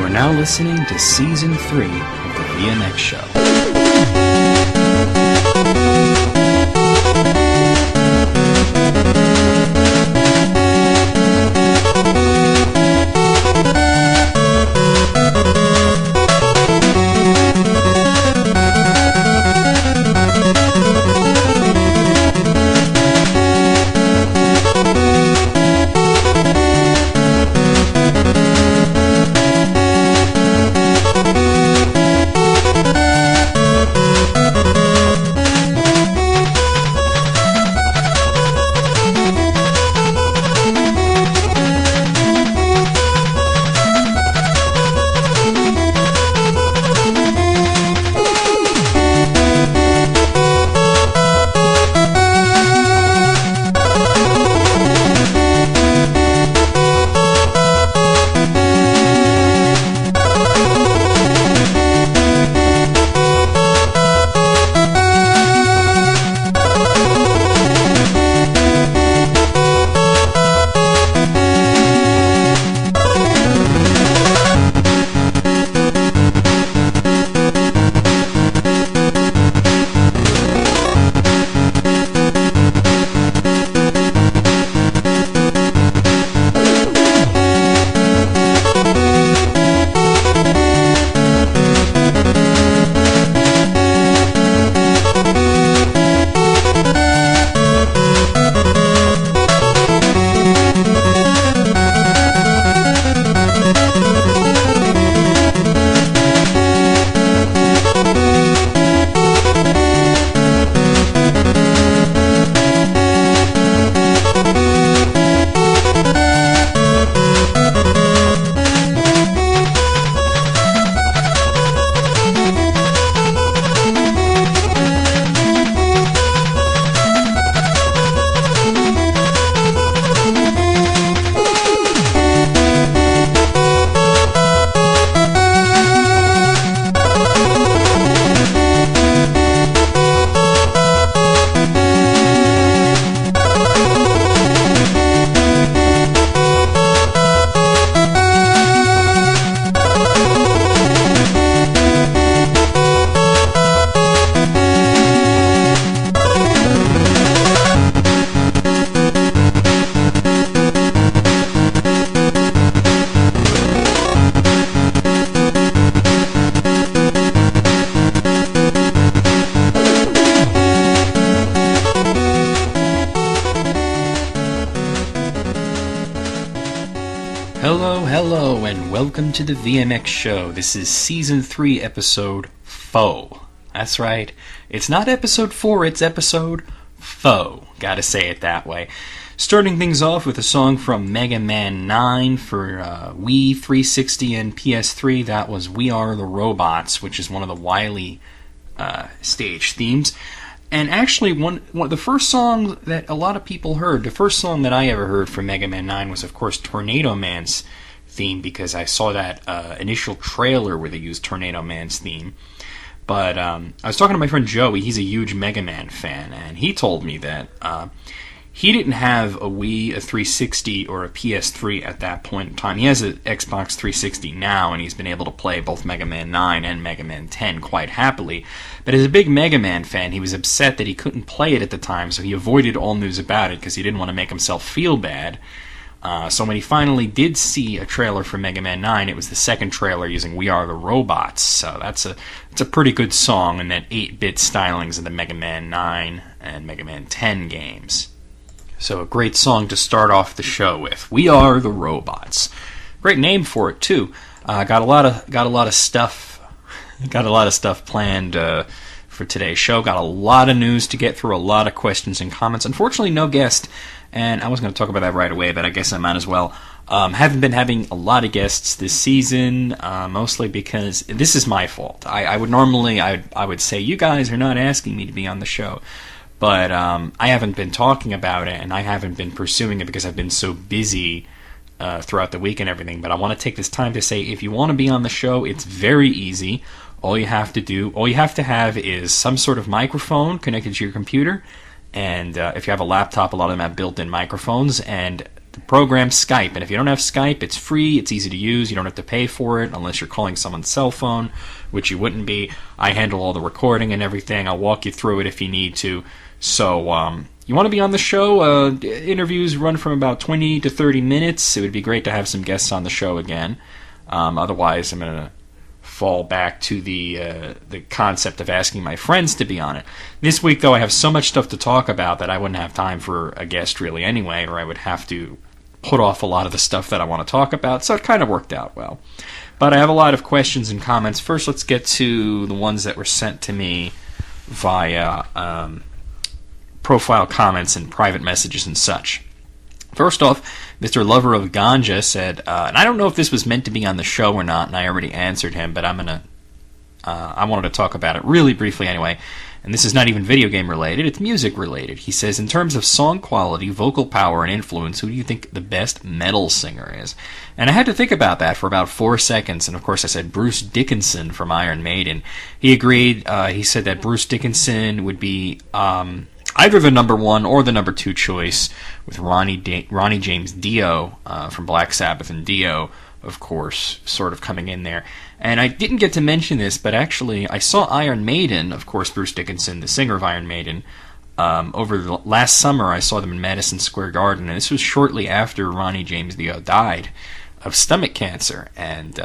are now listening to Season 3 of the VMX Show. Hello, and welcome to the VMX Show. This is Season 3, Episode Foe. That's right. It's not Episode 4, it's Episode Foe. Gotta say it that way. Starting things off with a song from Mega Man 9 for Wii, 360, and PS3. That was We Are the Robots, which is one of the Wily stage themes. And actually, the first song that a lot of people heard, the first song that I ever heard from Mega Man 9 was, of course, Tornado Man's theme, because I saw that initial trailer where they used Tornado Man's theme. But I was talking to my friend Joey. He's a huge Mega Man fan, and he told me that he didn't have a Wii, a 360, or a PS3 at that point in time. He has an Xbox 360 now, and he's been able to play both Mega Man 9 and Mega Man 10 quite happily. But as a big Mega Man fan, he was upset that he couldn't play it at the time, so he avoided all news about it because he didn't want to make himself feel bad. So when he finally did see a trailer for Mega Man 9, it was the second trailer using We Are the Robots. So it's a pretty good song in that 8-bit stylings of the Mega Man 9 and Mega Man 10 games. So a great song to start off the show with. We Are the Robots. Great name for it too. Got a lot of stuff planned for today's show. Got a lot of news to get through, a lot of questions and comments. Unfortunately, no guest, and I was going to talk about that right away, but I guess I might as well. Haven't been having a lot of guests this season, mostly because this is my fault. I would say you guys are not asking me to be on the show. But I haven't been talking about it, and I haven't been pursuing it because I've been so busy throughout the week and everything. But I want to take this time to say, if you want to be on the show, it's very easy. All you have to have is some sort of microphone connected to your computer. And if you have a laptop, a lot of them have built-in microphones. And the program Skype. And if you don't have Skype, it's free, it's easy to use, you don't have to pay for it unless you're calling someone's cell phone, which you wouldn't be. I handle all the recording and everything. I'll walk you through it if you need to. So, you want to be on the show? Interviews run from about 20 to 30 minutes. It would be great to have some guests on the show again. Otherwise, I'm going to fall back to the concept of asking my friends to be on it. This week, though, I have so much stuff to talk about that I wouldn't have time for a guest really anyway, or I would have to put off a lot of the stuff that I want to talk about, so it kind of worked out well. But I have a lot of questions and comments. First, let's get to the ones that were sent to me via profile comments and private messages and such. First off, Mr. Lover of Ganja said, and I don't know if this was meant to be on the show or not, and I already answered him, but I wanted to talk about it really briefly anyway. And this is not even video game related, it's music related. He says, in terms of song quality, vocal power, and influence, who do you think the best metal singer is? And I had to think about that for about 4 seconds, and of course I said Bruce Dickinson from Iron Maiden. He agreed. He said that Bruce Dickinson would be either the number one or the number two choice, with Ronnie James Dio from Black Sabbath, and Dio, of course, sort of coming in there. And I didn't get to mention this, but actually I saw Iron Maiden, of course, Bruce Dickinson, the singer of Iron Maiden, over the last summer. I saw them in Madison Square Garden, and this was shortly after Ronnie James Dio died of stomach cancer. And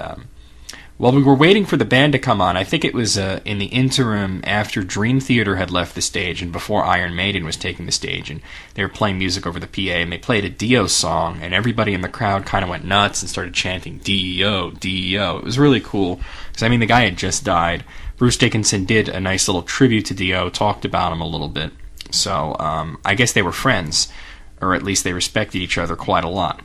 while we were waiting for the band to come on, I think it was in the interim after Dream Theater had left the stage and before Iron Maiden was taking the stage, and they were playing music over the PA, and they played a Dio song, and everybody in the crowd kind of went nuts and started chanting Dio, Dio. It was really cool, because I mean, the guy had just died. Bruce Dickinson did a nice little tribute to Dio, talked about him a little bit. So I guess they were friends, or at least they respected each other quite a lot.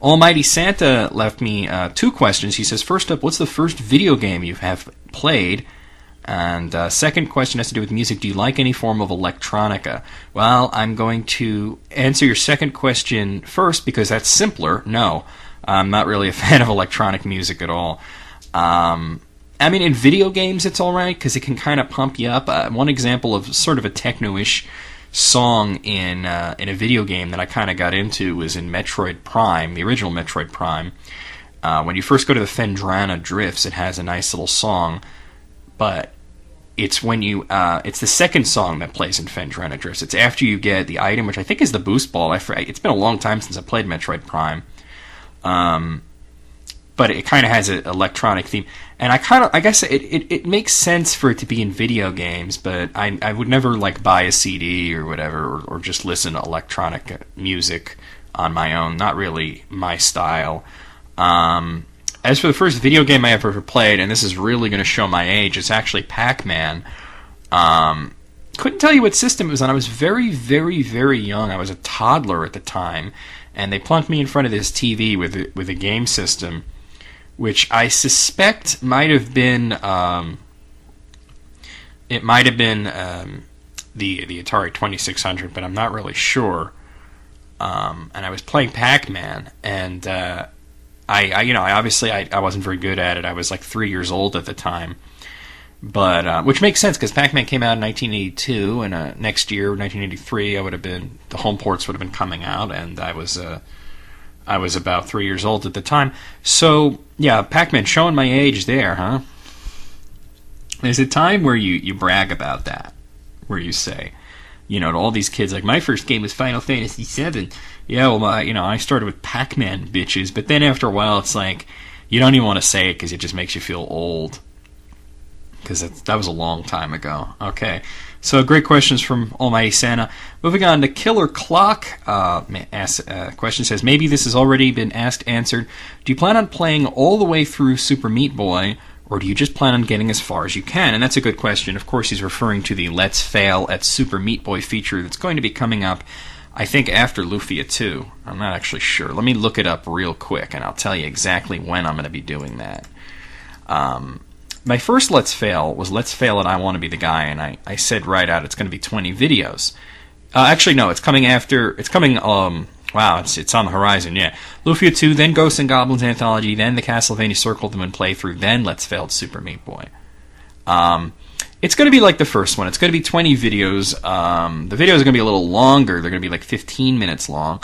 Almighty Santa left me 2 questions. He says, first up, what's the first video game you have played? And second question has to do with music. Do you like any form of electronica? Well, I'm going to answer your second question first because that's simpler. No, I'm not really a fan of electronic music at all. I mean, in video games it's alright because it can kind of pump you up. One example of sort of a techno-ish song in a video game that I kind of got into was in Metroid Prime, the original Metroid Prime. When you first go to the Phendrana Drifts, it has a nice little song, but it's when you it's the second song that plays in Phendrana Drifts. It's after you get the item, which I think is the boost ball. It's been a long time since I played Metroid Prime. But it kind of has an electronic theme. And I guess it makes sense for it to be in video games, but I would never like buy a CD or whatever, or just listen to electronic music on my own. Not really my style. As for the first video game I ever played, and this is really going to show my age, it's actually Pac-Man. Couldn't tell you what system it was on. I was very, very, very young. I was a toddler at the time, and they plunked me in front of this TV with a game system, which I suspect might have been the Atari 2600, but I'm not really sure. And I was playing Pac-Man, and I obviously wasn't very good at it. I was like 3 years old at the time, but which makes sense because Pac-Man came out in 1982, and next year, 1983, the home ports would have been coming out, and I was about 3 years old at the time. So, yeah, Pac-Man, showing my age there, huh? There's a time where you brag about that, where you say, to all these kids, like, my first game was Final Fantasy VII. Yeah, well, I started with Pac-Man, bitches. But then after a while, it's like, you don't even want to say it because it just makes you feel old. Because that was a long time ago. Okay. So, great questions from Almighty Santa. Moving on to Killer Clock. Question says, maybe this has already been answered. Do you plan on playing all the way through Super Meat Boy, or do you just plan on getting as far as you can? And that's a good question. Of course, he's referring to the Let's Fail at Super Meat Boy feature that's going to be coming up, I think, after Lufia 2. I'm not actually sure. Let me look it up real quick, and I'll tell you exactly when I'm going to be doing that. My first Let's Fail was Let's Fail at I Want to Be the Guy, and I said right out it's going to be 20 videos. Actually, no, it's coming after... It's coming... wow, it's on the horizon, yeah. Lufia 2, then Ghosts and Goblins Anthology, then the Castlevania Circle of the Moon playthrough, then Let's Fail at Super Meat Boy. It's going to be like the first one. It's going to be 20 videos. The videos are going to be a little longer. They're going to be like 15 minutes long.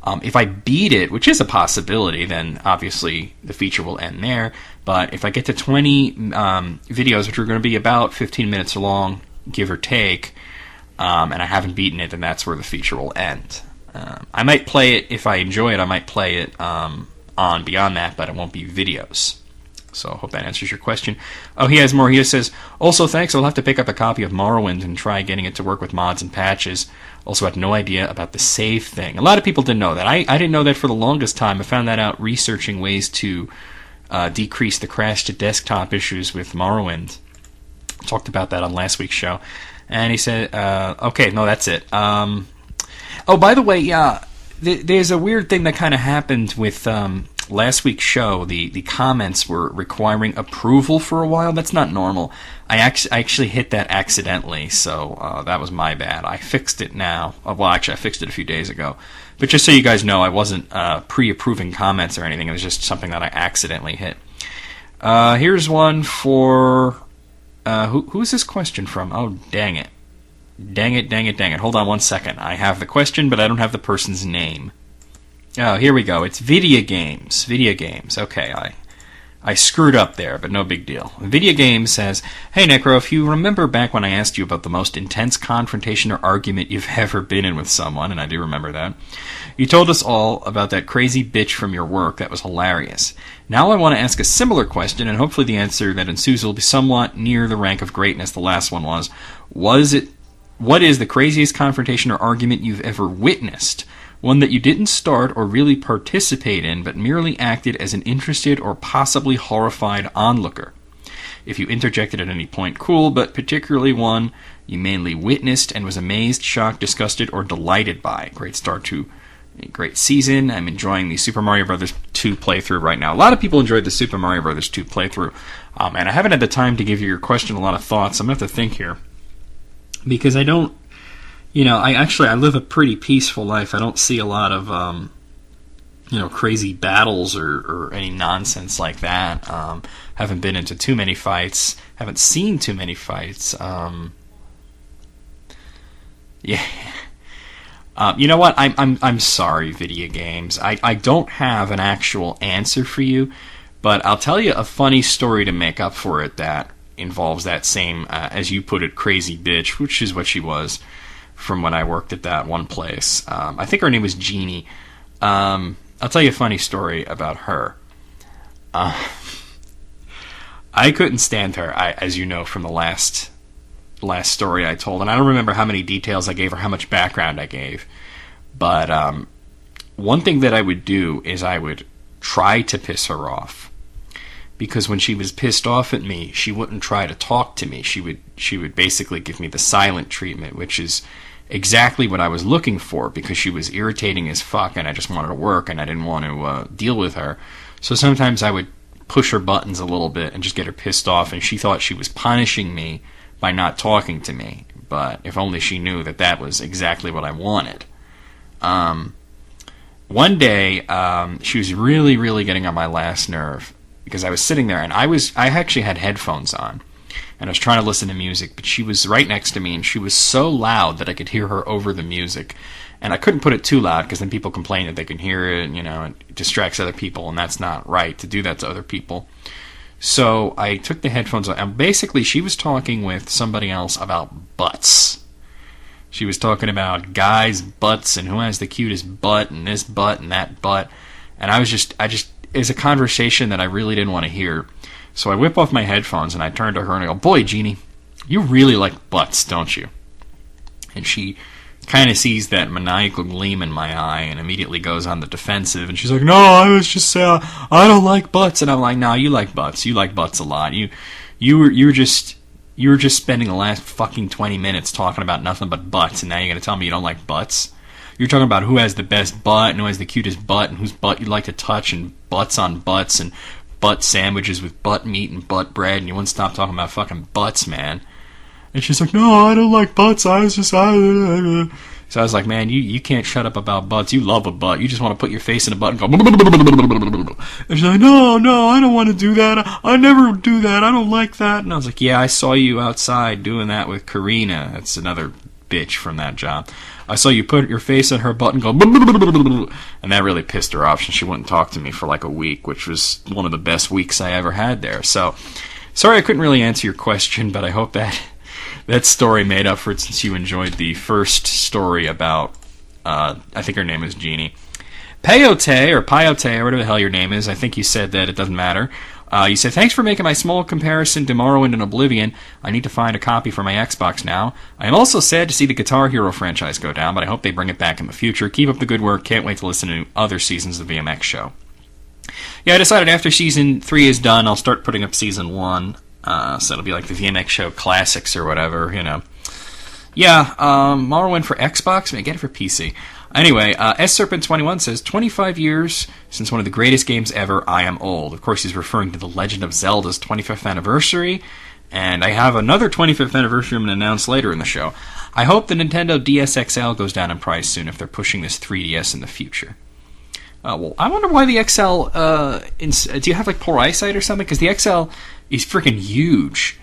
If I beat it, which is a possibility, then obviously the feature will end there. But if I get to 20 videos, which are going to be about 15 minutes long, give or take, and I haven't beaten it, then that's where the feature will end. I might play it, if I enjoy it, I might play it on beyond that, but it won't be videos. So I hope that answers your question. Oh, he has more. He says, also thanks, I'll have to pick up a copy of Morrowind and try getting it to work with mods and patches. Also had no idea about the save thing. A lot of people didn't know that. I didn't know that for the longest time. I found that out researching ways to decrease the crash to desktop issues with Morrowind. Talked about that on last week's show. And he said, okay, no, that's it. Oh, by the way, yeah, there's a weird thing that kind of happened with last week's show. The comments were requiring approval for a while. That's not normal. I actually hit that accidentally, so that was my bad. I fixed it now. Well, actually, I fixed it a few days ago. But just so you guys know, I wasn't pre-approving comments or anything. It was just something that I accidentally hit. Here's one for... who's this question from? Oh, dang it. Dang it. Hold on 1 second. I have the question, but I don't have the person's name. Oh, here we go. It's video games. Okay, I screwed up there, but no big deal. Video Games says, hey, Necro, if you remember back when I asked you about the most intense confrontation or argument you've ever been in with someone, and I do remember that, you told us all about that crazy bitch from your work. That was hilarious. Now I want to ask a similar question, and hopefully the answer that ensues will be somewhat near the rank of greatness the last one was. What is the craziest confrontation or argument you've ever witnessed? One that you didn't start or really participate in, but merely acted as an interested or possibly horrified onlooker. If you interjected at any point, cool, but particularly one you mainly witnessed and was amazed, shocked, disgusted, or delighted by. Great start to a great season. I'm enjoying the Super Mario Bros. 2 playthrough right now. A lot of people enjoyed the Super Mario Bros. 2 playthrough, and I haven't had the time to give your question a lot of thoughts. I'm going to have to think here. Because I don't... I live a pretty peaceful life. I don't see a lot of, crazy battles or any nonsense like that. Haven't been into too many fights. Haven't seen too many fights. Yeah. You know what? I'm sorry, video games. I don't have an actual answer for you, but I'll tell you a funny story to make up for it that involves that same, as you put it, crazy bitch, which is what she was. From when I worked at that one place. I think her name was Jeannie. I'll tell you a funny story about her. I couldn't stand her, as you know from the last story I told, and I don't remember how many details I gave or how much background I gave. But one thing that I would do is I would try to piss her off. Because when she was pissed off at me, she wouldn't try to talk to me. She would basically give me the silent treatment, which is exactly what I was looking for, because she was irritating as fuck and I just wanted to work and I didn't want to deal with her. So sometimes I would push her buttons a little bit and just get her pissed off, and she thought she was punishing me by not talking to me. But if only she knew that that was exactly what I wanted. One day, she was really, really getting on my last nerve, because I was sitting there and I actually had headphones on. And I was trying to listen to music, but she was right next to me, and she was so loud that I could hear her over the music. And I couldn't put it too loud, because then people complain that they can hear it, and, it distracts other people, and that's not right to do that to other people. So I took the headphones on, and basically she was talking with somebody else about butts. She was talking about guys' butts, and who has the cutest butt, and this butt, and that butt. And it's a conversation that I really didn't want to hear. So I whip off my headphones and I turn to her and I go, boy, Jeannie, you really like butts, don't you? And she kind of sees that maniacal gleam in my eye and immediately goes on the defensive. And she's like, no, I was just saying, I don't like butts. And I'm like, no, you like butts. You like butts a lot. You were just spending the last fucking 20 minutes talking about nothing but butts, and now you're going to tell me you don't like butts? You're talking about who has the best butt and who has the cutest butt and whose butt you'd like to touch, and butts on butts and butt sandwiches with butt meat and butt bread, and you wouldn't stop talking about fucking butts, man. And she's like, no, I don't like butts. So I was like, man, you can't shut up about butts. You love a butt. You just want to put your face in a butt and go. And she's like, no, I don't want to do that. I never do that. I don't like that. And I was like, yeah, I saw you outside doing that with Karina. That's another bitch from that job. I saw you put your face on her butt and go, and that really pissed her off, and she wouldn't talk to me for like a week, which was one of the best weeks I ever had there. So, sorry I couldn't really answer your question, but I hope that story made up for it since you enjoyed the first story about, I think her name is Jeannie. Peyote, or whatever the hell your name is, I think you said that it doesn't matter. You said, thanks for making my small comparison to Morrowind and Oblivion. I need to find a copy for my Xbox now. I am also sad to see the Guitar Hero franchise go down, but I hope they bring it back in the future. Keep up the good work. Can't wait to listen to other seasons of the VMX show. Yeah, I decided after Season 3 is done, I'll start putting up Season 1. So it'll be like the VMX show classics or whatever, you know. Yeah, Morrowind for Xbox? I get it for PC. Anyway, S-Serpent21 says, 25 years since one of the greatest games ever, I am old. Of course, he's referring to The Legend of Zelda's 25th anniversary, and I have another 25th anniversary I'm going to announce later in the show. I hope the Nintendo DS XL goes down in price soon if they're pushing this 3DS in the future. Well, I wonder why the XL, do you have like poor eyesight or something? Because the XL is freaking huge.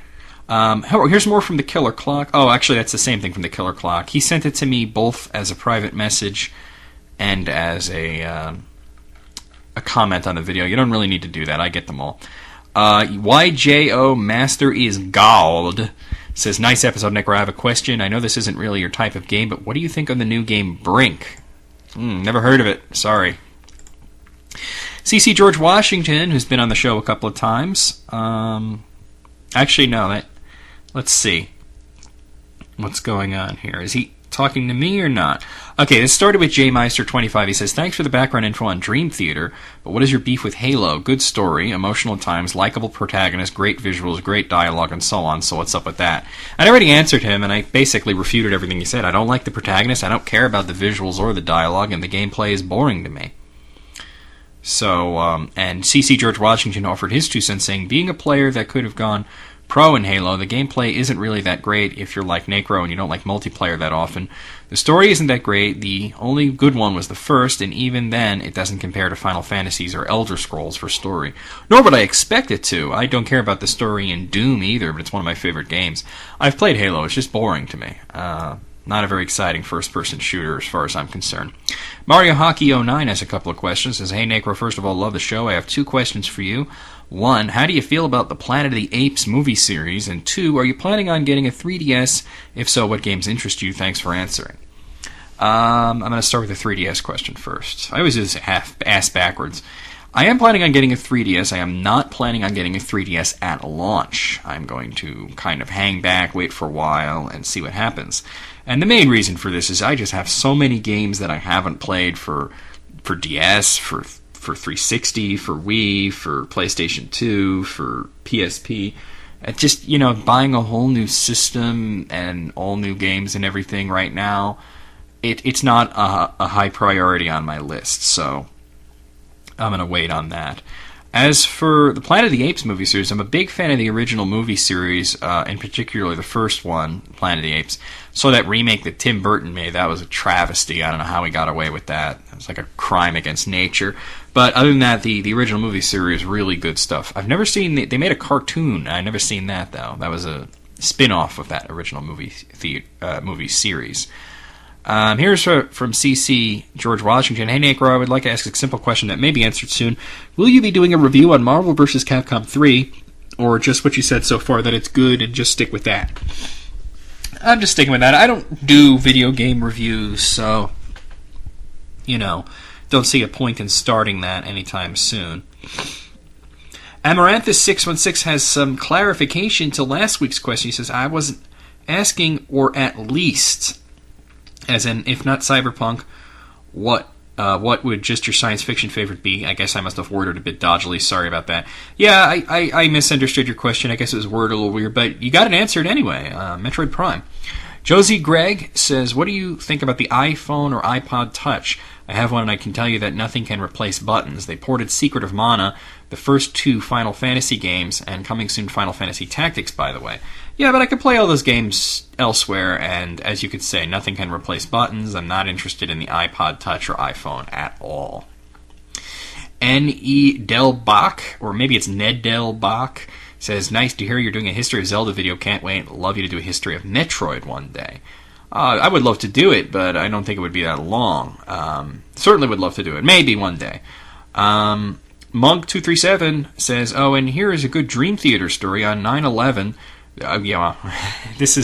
Here's more from the Killer Clock. Oh, actually, that's the same thing from the Killer Clock. He sent it to me both as a private message and as a comment on the video. You don't really need to do that. I get them all. YJO Master is Gold says, nice episode, Necro. I have a question. I know this isn't really your type of game, but what do you think of the new game Brink? Never heard of it. Sorry. CC George Washington, who's been on the show a couple of times. Actually, no, let's see what's going on here. Is he talking to me or not? Okay, this started with JMeister25. He says, thanks for the background info on Dream Theater, but what is your beef with Halo? Good story, emotional at times, likable protagonist, great visuals, great dialogue, and so on, so what's up with that? I already answered him, and I basically refuted everything he said. I don't like the protagonist, I don't care about the visuals or the dialogue, and the gameplay is boring to me. So, and CC George Washington offered his 2 cents, saying, being a player that could have gone pro in Halo, the gameplay isn't really that great if you're like Necro and you don't like multiplayer that often. The story isn't that great, the only good one was the first, and even then, it doesn't compare to Final Fantasies or Elder Scrolls for story. Nor would I expect it to. I don't care about the story in Doom either, but it's one of my favorite games. I've played Halo, it's just boring to me. Not a very exciting first-person shooter as far as I'm concerned. Mario Hockey 09 has a couple of questions. Says, hey, Necro, first of all, love the show. I have 2 questions for you. 1, how do you feel about the Planet of the Apes movie series? And 2, are you planning on getting a 3DS? If so, what games interest you? Thanks for answering. I'm going to start with the 3DS question first. I always do this ass backwards. I am planning on getting a 3DS. I am not planning on getting a 3DS at launch. I'm going to kind of hang back, wait for a while, and see what happens. And the main reason for this is I just have so many games that I haven't played for DS, for 360, for Wii, for PlayStation 2, for PSP. Just, buying a whole new system and all new games and everything right now, it's not a high priority on my list, so I'm going to wait on that. As for the Planet of the Apes movie series, I'm a big fan of the original movie series, in particular the first one, Planet of the Apes. So that remake that Tim Burton made, that was a travesty. I don't know how he got away with that. It was like a crime against nature. But other than that, the original movie series, really good stuff. I've never seen, they made a cartoon. I've never seen that, though. That was a spin-off of that original movie series. Here's from CC George Washington. Hey, Necro, I would like to ask a simple question that may be answered soon. Will you be doing a review on Marvel vs. Capcom 3, or just what you said so far, that it's good, and just stick with that? I'm just sticking with that. I don't do video game reviews, so, don't see a point in starting that anytime soon. Amaranthus616 has some clarification to last week's question. He says, I wasn't asking, or at least, as in, if not Cyberpunk, what would just your science fiction favorite be? I guess I must have worded it a bit dodgily. Sorry about that. Yeah, I misunderstood your question. I guess it was worded a little weird, but you got it answered anyway. Metroid Prime. Josie Gregg says, what do you think about the iPhone or iPod Touch? I have one and I can tell you that nothing can replace buttons. They ported Secret of Mana, the first 2 Final Fantasy games, and coming soon Final Fantasy Tactics, by the way. Yeah, but I could play all those games elsewhere, and as you could say, nothing can replace buttons. I'm not interested in the iPod Touch or iPhone at all. N.E. Del Bach, or maybe it's Ned Del Bach, says, nice to hear you're doing a History of Zelda video. Can't wait. Love you to do a History of Metroid one day. I would love to do it, but I don't think it would be that long. Certainly would love to do it. Maybe one day. Monk237 says, oh, and here is a good Dream Theater story on 9/11. This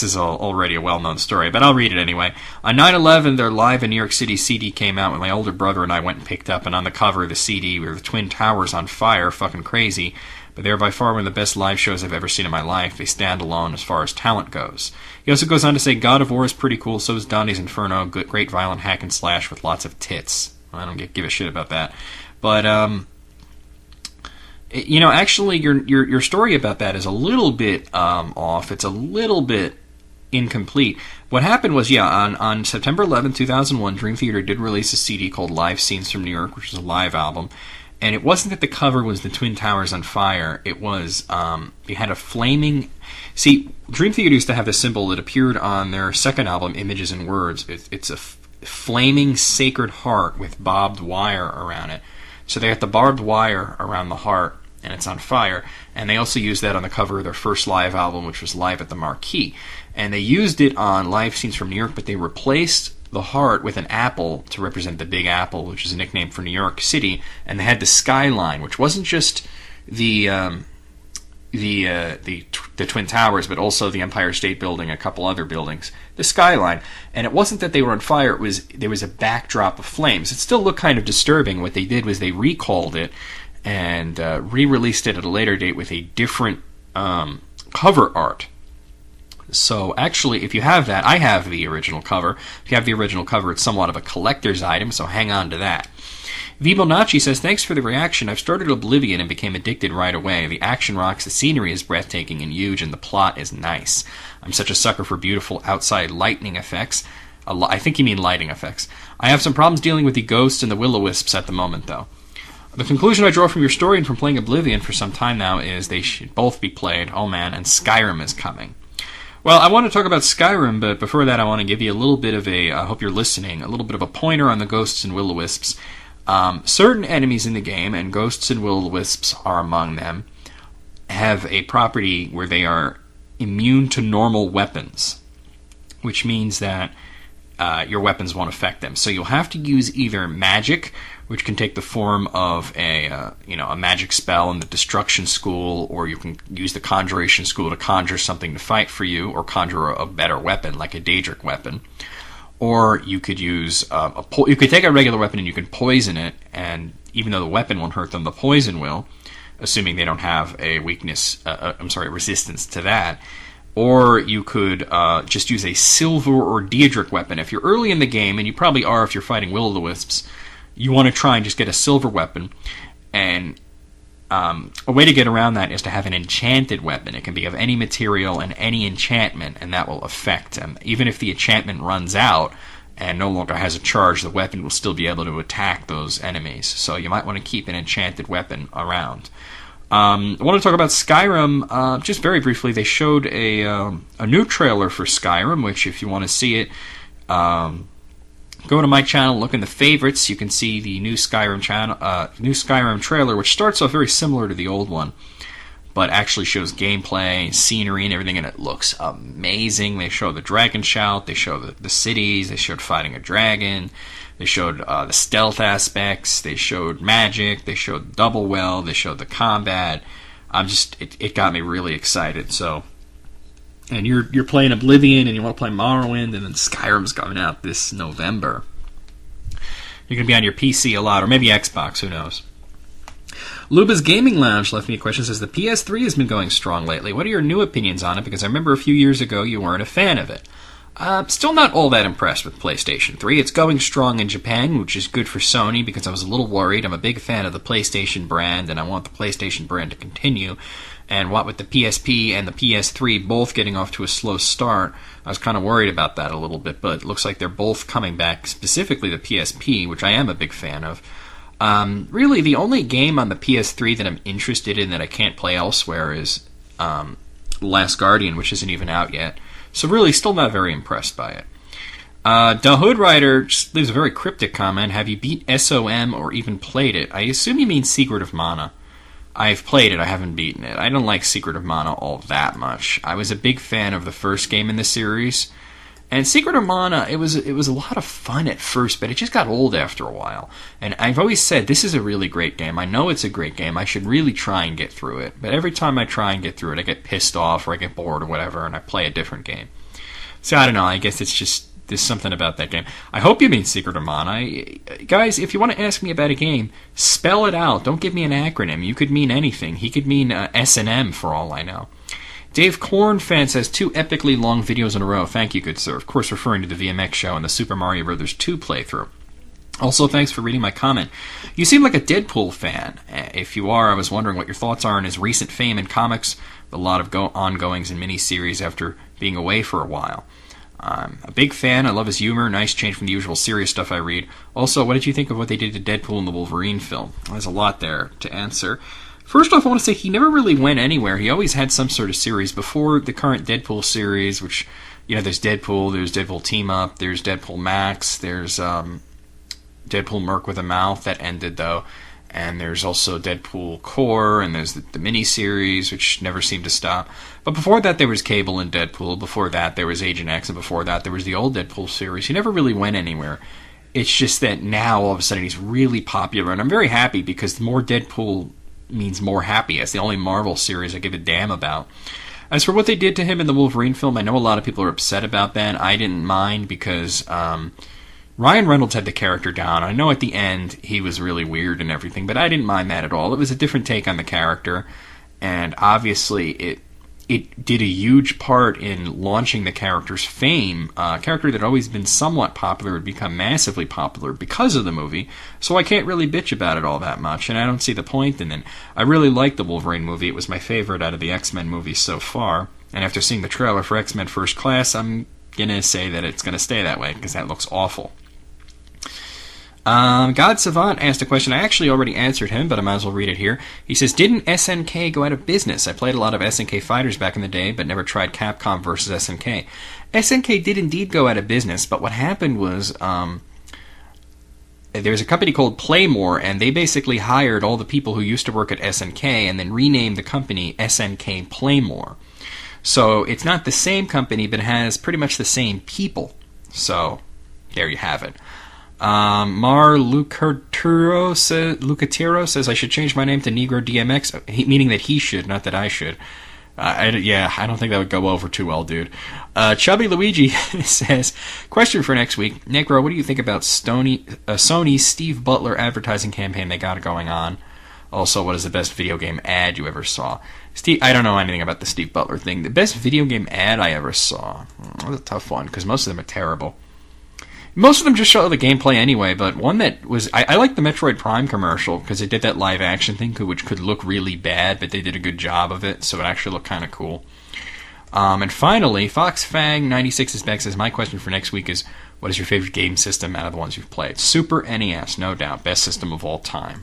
is already a well-known story, but I'll read it anyway. On 9/11, their Live in New York City CD came out when my older brother and I went and picked up, and on the cover of the CD were the Twin Towers on fire, fucking crazy. But they're by far one of the best live shows I've ever seen in my life. They stand alone as far as talent goes. He also goes on to say, God of War is pretty cool, so is Dante's Inferno, great violent hack and slash with lots of tits. I don't give a shit about that. But, actually, your story about that is a little bit off. It's a little bit incomplete. What happened was, on September 11, 2001, Dream Theater did release a CD called Live Scenes from New York, which is a live album. And it wasn't that the cover was the Twin Towers on fire. It was, it had a flaming... See, Dream Theater used to have this symbol that appeared on their second album, Images and Words. It's a flaming sacred heart with barbed wire around it. So they got the barbed wire around the heart, and it's on fire. And they also used that on the cover of their first live album, which was Live at the Marquee. And they used it on Live Scenes from New York, but they replaced the heart with an apple to represent the Big Apple, which is a nickname for New York City. And they had the skyline, which wasn't just the Twin Towers, but also the Empire State Building, a couple other buildings, the skyline. And it wasn't that they were on fire, there was a backdrop of flames. It still looked kind of disturbing. What they did was they recalled it and re-released it at a later date with a different cover art. So actually, if you have that, I have the original cover. If you have the original cover, it's somewhat of a collector's item, so hang on to that. Vibonacci says, thanks for the reaction. I've started Oblivion and became addicted right away. The action rocks, the scenery is breathtaking and huge, and the plot is nice. I'm such a sucker for beautiful outside lightning effects. I think you mean lighting effects. I have some problems dealing with the ghosts and the will-o-wisps at the moment, though. The conclusion I draw from your story and from playing Oblivion for some time now is they should both be played. Oh man, and Skyrim is coming. Well, I want to talk about Skyrim, but before that I want to give you a little bit of I hope you're listening, a little bit of a pointer on the ghosts and will-o-wisps. Certain enemies in the game, and ghosts and will-o-wisps are among them, have a property where they are immune to normal weapons, which means that your weapons won't affect them. So you'll have to use either magic, which can take the form of a magic spell in the Destruction School, or you can use the Conjuration School to conjure something to fight for you, or conjure a better weapon, like a Daedric weapon. Or you could use you could take a regular weapon and you can poison it, and even though the weapon won't hurt them, the poison will, assuming they don't have a resistance to that. Or you could just use a silver or Daedric weapon. If you're early in the game, and you probably are if you're fighting will-o-the-wisps, you want to try and just get a silver weapon. And a way to get around that is to have an enchanted weapon. It can be of any material and any enchantment, and that will affect them. Even if the enchantment runs out and no longer has a charge, the weapon will still be able to attack those enemies. So you might want to keep an enchanted weapon around. I want to talk about Skyrim just very briefly. They showed a new trailer for Skyrim, which if you want to see it, go to my channel, look in the favorites. You can see the new Skyrim trailer, which starts off very similar to the old one, but actually shows gameplay, scenery, and everything, and it looks amazing. They show the dragon shout, they show the cities, they showed fighting a dragon, they showed the stealth aspects, they showed magic, they showed double well, they showed the combat. It got me really excited. So. And you're playing Oblivion, and you want to play Morrowind, and then Skyrim's coming out this November. You're going to be on your PC a lot, or maybe Xbox, who knows. Luba's Gaming Lounge left me a question, says, the PS3 has been going strong lately. What are your new opinions on it? Because I remember a few years ago you weren't a fan of it. Still not all that impressed with PlayStation 3. It's going strong in Japan, which is good for Sony, because I was a little worried. I'm a big fan of the PlayStation brand, and I want the PlayStation brand to continue. And what with the PSP and the PS3 both getting off to a slow start, I was kind of worried about that a little bit, but it looks like they're both coming back, specifically the PSP, which I am a big fan of. Really, the only game on the PS3 that I'm interested in that I can't play elsewhere is Last Guardian, which isn't even out yet. So really, still not very impressed by it. Da Hood Rider just leaves a very cryptic comment. Have you beat SOM or even played it? I assume you mean Secret of Mana. I've played it, I haven't beaten it. I don't like Secret of Mana all that much. I was a big fan of the first game in the series, and Secret of Mana, it was a lot of fun at first, but it just got old after a while. And I've always said, this is a really great game. I know it's a great game. I should really try and get through it. But every time I try and get through it, I get pissed off or I get bored or whatever, and I play a different game. So I don't know, I guess it's just, there's something about that game. I hope you mean Secret of Mana. Guys, if you want to ask me about a game, spell it out. Don't give me an acronym. You could mean anything. He could mean S&M for all I know. Dave Cornfan says 2 epically long videos in a row. Thank you, good sir. Of course, referring to the VMX show and the Super Mario Bros. 2 playthrough. Also, thanks for reading my comment. You seem like a Deadpool fan. If you are, I was wondering what your thoughts are on his recent fame in comics, a lot of ongoings and miniseries after being away for a while. I'm a big fan. I love his humor. Nice change from the usual serious stuff I read. Also, what did you think of what they did to Deadpool in the Wolverine film? There's a lot there to answer. First off, I want to say he never really went anywhere. He always had some sort of series. Before the current Deadpool series, which, there's Deadpool Team Up, there's Deadpool Max, there's Deadpool Merc with a Mouth, that ended though, and there's also Deadpool Core, and there's the mini-series, which never seemed to stop. But before that, there was Cable and Deadpool. Before that, there was Agent X, and before that, there was the old Deadpool series. He never really went anywhere. It's just that now, all of a sudden, he's really popular, and I'm very happy because more Deadpool means more happy. It's the only Marvel series I give a damn about. As for what they did to him in the Wolverine film, I know a lot of people are upset about that. I didn't mind because Ryan Reynolds had the character down. I know at the end he was really weird and everything, but I didn't mind that at all. It was a different take on the character, and obviously it did a huge part in launching the character's fame. A character that had always been somewhat popular would become massively popular because of the movie, so I can't really bitch about it all that much, and I don't see the point in it. I really liked the Wolverine movie. It was my favorite out of the X-Men movies so far, and after seeing the trailer for X-Men First Class, I'm going to say that it's going to stay that way, because that looks awful. God Savant asked a question. I actually already answered him, but I might as well read it here. He says, didn't SNK go out of business? I played a lot of SNK fighters back in the day, but never tried Capcom versus SNK. SNK did indeed go out of business, but what happened was there was a company called Playmore, and they basically hired all the people who used to work at SNK and then renamed the company SNK Playmore. So it's not the same company, but it has pretty much the same people. So there you have it. Mar Lucatero says I should change my name to NecroVMX, meaning that he should, not that I should. I don't think that would go over too well, dude. Chubby Luigi says, question for next week. Necro, what do you think about Sony's Steve Butler advertising campaign they got going on? Also, what is the best video game ad you ever saw? I don't know anything about the Steve Butler thing. The best video game ad I ever saw? That was a tough one, because most of them are terrible. Most of them just show the gameplay anyway, but one that was... I like the Metroid Prime commercial, because it did that live-action thing, which could look really bad, but they did a good job of it, so it actually looked kind of cool. And finally, FoxFang96 is back, says, my question for next week is, what is your favorite game system out of the ones you've played? Super NES, no doubt. Best system of all time.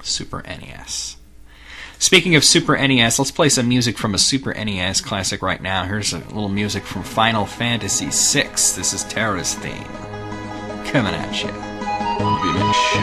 Super NES. Speaking of Super NES, let's play some music from a Super NES classic right now. Here's a little music from Final Fantasy VI. This is Terra's theme. Coming at you. VMX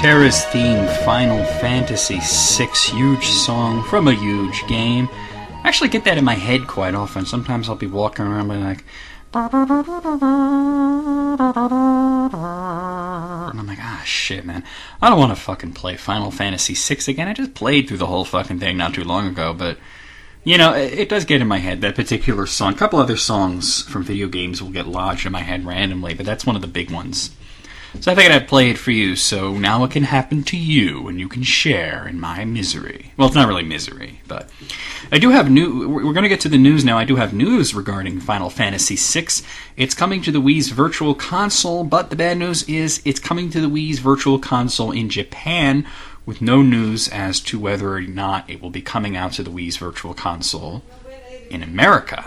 Terra's theme, Final Fantasy VI, huge song from a huge game. I actually get that in my head quite often. Sometimes I'll be walking around and like, and I'm like, ah, shit, man. I don't want to fucking play Final Fantasy VI again. I just played through the whole fucking thing not too long ago, but, you know, it does get in my head, that particular song. A couple other songs from video games will get lodged in my head randomly, but that's one of the big ones. So I figured I'd play it for you, so now it can happen to you, and you can share in my misery. Well, it's not really misery, but I do have we're going to get to the news now. I do have news regarding Final Fantasy VI. It's coming to the Wii's Virtual Console, but the bad news is it's coming to the Wii's Virtual Console in Japan, with no news as to whether or not it will be coming out to the Wii's Virtual Console in America.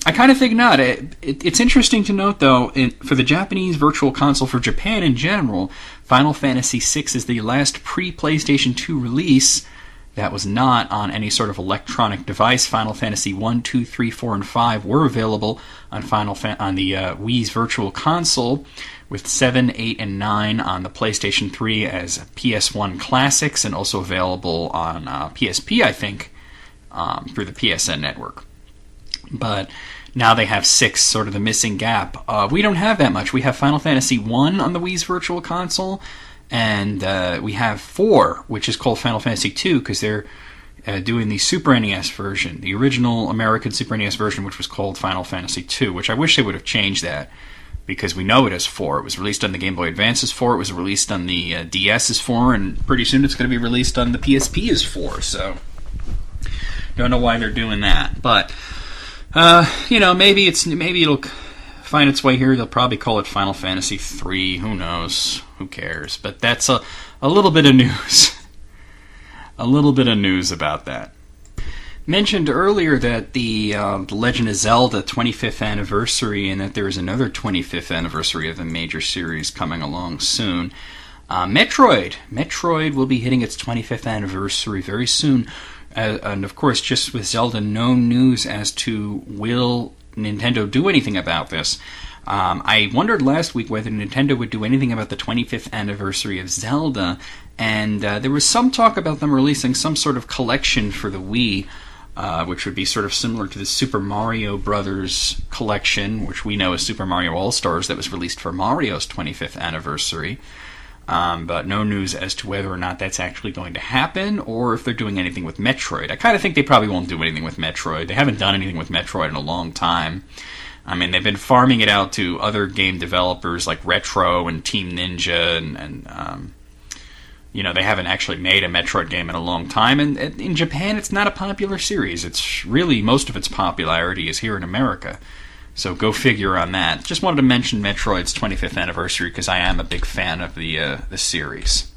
I kind of think not. It's interesting to note, though, for the Japanese Virtual Console, for Japan in general, Final Fantasy VI is the last pre-PlayStation 2 release that was not on any sort of electronic device. Final Fantasy 1, 2, 3, 4, and 5 were available on the Wii's Virtual Console, with 7, 8, and 9 on the PlayStation 3 as PS1 classics, and also available on PSP, I think, through the PSN network. But now they have 6, sort of the missing gap. We don't have that much. We have Final Fantasy 1 on the Wii's Virtual Console, and we have 4, which is called Final Fantasy 2, because they're doing the Super NES version, the original American Super NES version, which was called Final Fantasy 2, which I wish they would have changed that, because we know it as 4. It was released on the Game Boy Advance as 4, it was released on the DS as 4, and pretty soon it's going to be released on the PSP as 4, so don't know why they're doing that, but maybe it'll find its way here. They'll probably call it Final Fantasy 3. Who knows? Who cares? But that's a little bit of news. A little bit of news about that. Mentioned earlier that the Legend of Zelda 25th anniversary, and that there is another 25th anniversary of the major series coming along soon. Metroid will be hitting its 25th anniversary very soon. And of course, just with Zelda, no news as to will Nintendo do anything about this. I wondered last week whether Nintendo would do anything about the 25th anniversary of Zelda, and there was some talk about them releasing some sort of collection for the Wii, which would be sort of similar to the Super Mario Brothers collection, which we know as Super Mario All-Stars, that was released for Mario's 25th anniversary. But no news as to whether or not that's actually going to happen, or if they're doing anything with Metroid. I kind of think they probably won't do anything with Metroid. They haven't done anything with Metroid in a long time. I mean, they've been farming it out to other game developers like Retro and Team Ninja, and they haven't actually made a Metroid game in a long time. And in Japan, it's not a popular series. It's really, most of its popularity is here in America. So go figure on that. Just wanted to mention Metroid's 25th anniversary because I am a big fan of the series.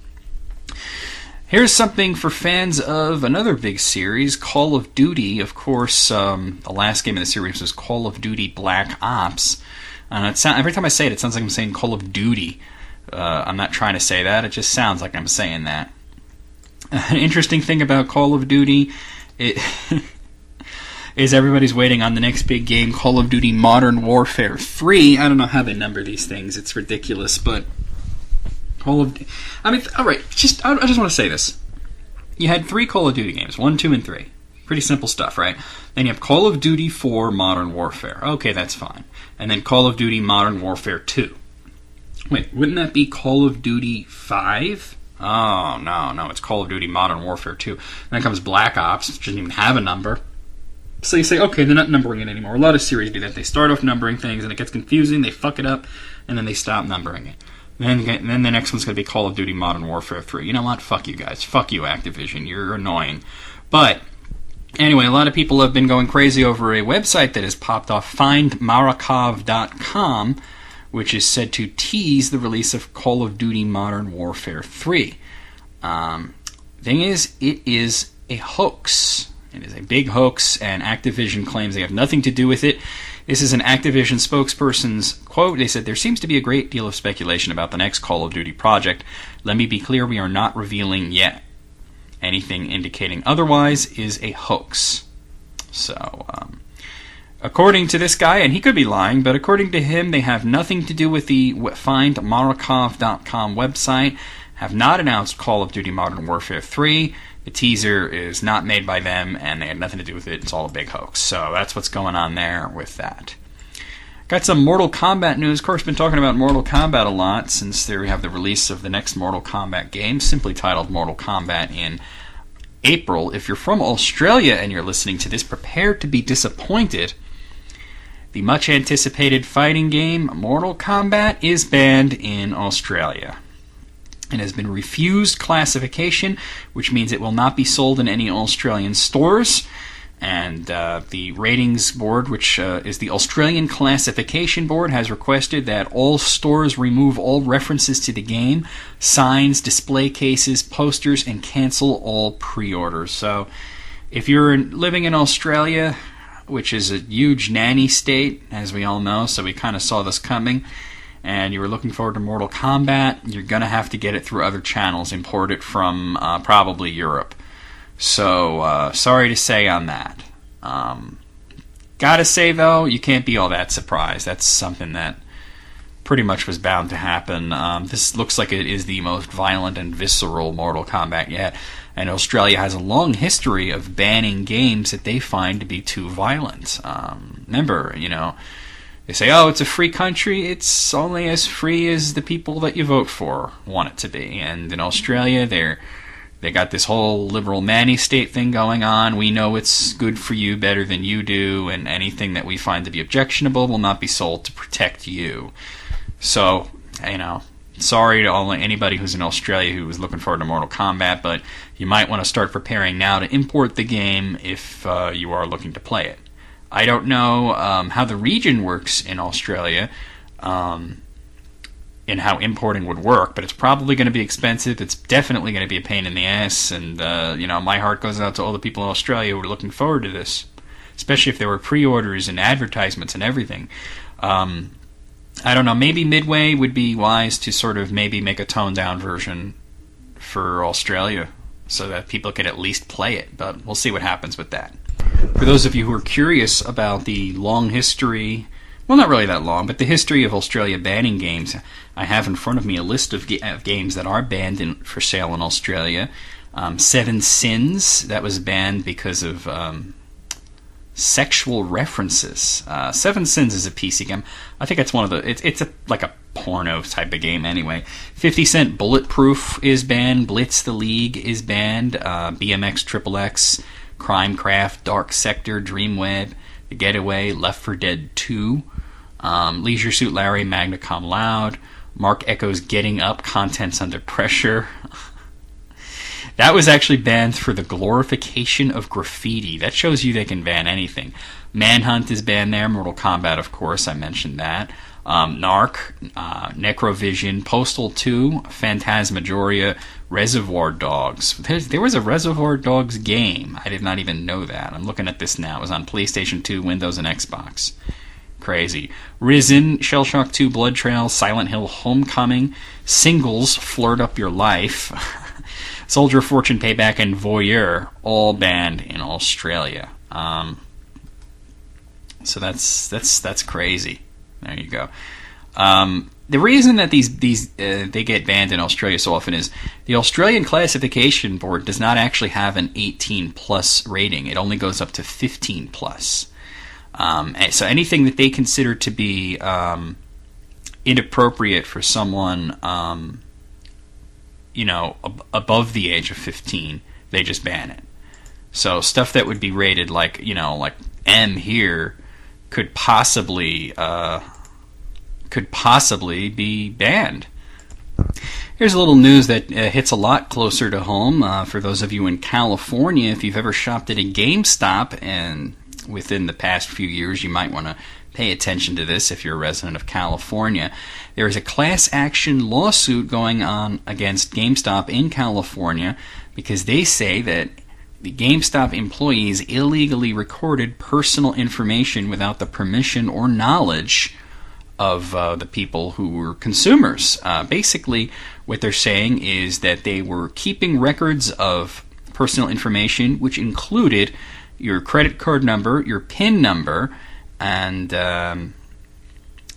Here's something for fans of another big series, Call of Duty. Of course, the last game in the series was Call of Duty Black Ops. And every time I say it, it sounds like I'm saying Call of Duty. I'm not trying to say that. It just sounds like I'm saying that. An interesting thing about Call of Duty is everybody's waiting on the next big game, Call of Duty Modern Warfare 3. I don't know how they number these things. It's ridiculous, but Call of Duty... I mean, alright, I just want to say this. You had 3 Call of Duty games, 1, 2, and 3. Pretty simple stuff, right? Then you have Call of Duty 4 Modern Warfare. Okay, that's fine. And then Call of Duty Modern Warfare 2. Wait, wouldn't that be Call of Duty 5? Oh, no, it's Call of Duty Modern Warfare 2. Then comes Black Ops, which doesn't even have a number. So you say, okay, they're not numbering it anymore. A lot of series do that. They start off numbering things, and it gets confusing, they fuck it up, and then they stop numbering it. Then the next one's going to be Call of Duty Modern Warfare 3. You know what? Fuck you guys. Fuck you, Activision. You're annoying. But anyway, a lot of people have been going crazy over a website that has popped off, findmarakov.com, which is said to tease the release of Call of Duty Modern Warfare 3. Thing is, it is a hoax. It is a big hoax, and Activision claims they have nothing to do with it. This is an Activision spokesperson's quote. They said, "There seems to be a great deal of speculation about the next Call of Duty project. Let me be clear, we are not revealing yet. Anything indicating otherwise is a hoax." So, according to this guy, and he could be lying, but according to him, they have nothing to do with the findmarakov.com website, have not announced Call of Duty Modern Warfare 3. The teaser is not made by them, and they had nothing to do with it. It's all a big hoax. So that's what's going on there with that. Got some Mortal Kombat news. Of course, been talking about Mortal Kombat a lot since they have the release of the next Mortal Kombat game, simply titled Mortal Kombat, in April. If you're from Australia and you're listening to this, prepare to be disappointed. The much-anticipated fighting game, Mortal Kombat, is banned in Australia. It has been refused classification, which means it will not be sold in any Australian stores. And the ratings board, which is the Australian Classification Board, has requested that all stores remove all references to the game, signs, display cases, posters, and cancel all pre-orders. So if you're living in Australia, which is a huge nanny state, as we all know, so we kind of saw this coming, and you were looking forward to Mortal Kombat, you're going to have to get it through other channels, import it from probably Europe. So, sorry to say on that. Gotta say, though, you can't be all that surprised. That's something that pretty much was bound to happen. This looks like it is the most violent and visceral Mortal Kombat yet, and Australia has a long history of banning games that they find to be too violent. Remember, they say, oh, it's a free country. It's only as free as the people that you vote for want it to be. And in Australia, they got this whole liberal nanny state thing going on. We know it's good for you better than you do, and anything that we find to be objectionable will not be sold to protect you. So, sorry to anybody who's in Australia who was looking forward to Mortal Kombat, but you might want to start preparing now to import the game if you are looking to play it. I don't know how the region works in Australia and how importing would work, but it's probably going to be expensive. It's definitely going to be a pain in the ass, and my heart goes out to all the people in Australia who are looking forward to this, especially if there were pre-orders and advertisements and everything. I don't know, maybe Midway would be wise to sort of maybe make a toned-down version for Australia so that people could at least play it, but we'll see what happens with that. For those of you who are curious about the long history, well, not really that long, but the history of Australia banning games, I have in front of me a list of games that are banned for sale in Australia. Seven Sins, that was banned because of sexual references. Seven Sins is a PC game. I think it's one of the... It's like a porno type of game anyway. 50 Cent Bulletproof is banned. Blitz the League is banned. BMX XXX, Crimecraft, Dark Sector, Dreamweb, The Getaway, Left 4 Dead 2, Leisure Suit Larry, Magna Cum Laude, Mark Echo's Getting Up, Contents Under Pressure. That was actually banned for the glorification of graffiti. That shows you they can ban anything. Manhunt is banned there. Mortal Kombat, of course, I mentioned that. Narc, Necrovision, Postal 2, Phantasmagoria, Reservoir Dogs. There was a Reservoir Dogs game. I did not even know that. I'm looking at this now. It was on PlayStation 2, Windows, and Xbox. Crazy. Risen, Shell Shock 2, Blood Trail, Silent Hill Homecoming, Singles, Flirt Up Your Life, Soldier of Fortune Payback, and Voyeur, all banned in Australia. So that's crazy. There you go. The reason that these they get banned in Australia so often is the Australian Classification Board does not actually have an 18 plus rating. It only goes up to 15 plus. So anything that they consider to be inappropriate for someone, above the age of 15, they just ban it. So stuff that would be rated like M here could possibly be banned. Here's a little news that hits a lot closer to home. For those of you in California, if you've ever shopped at a GameStop, and within the past few years, you might want to pay attention to this if you're a resident of California. There is a class action lawsuit going on against GameStop in California because they say that the GameStop employees illegally recorded personal information without the permission or knowledge of the people who were consumers. Basically, what they're saying is that they were keeping records of personal information, which included your credit card number, your PIN number, and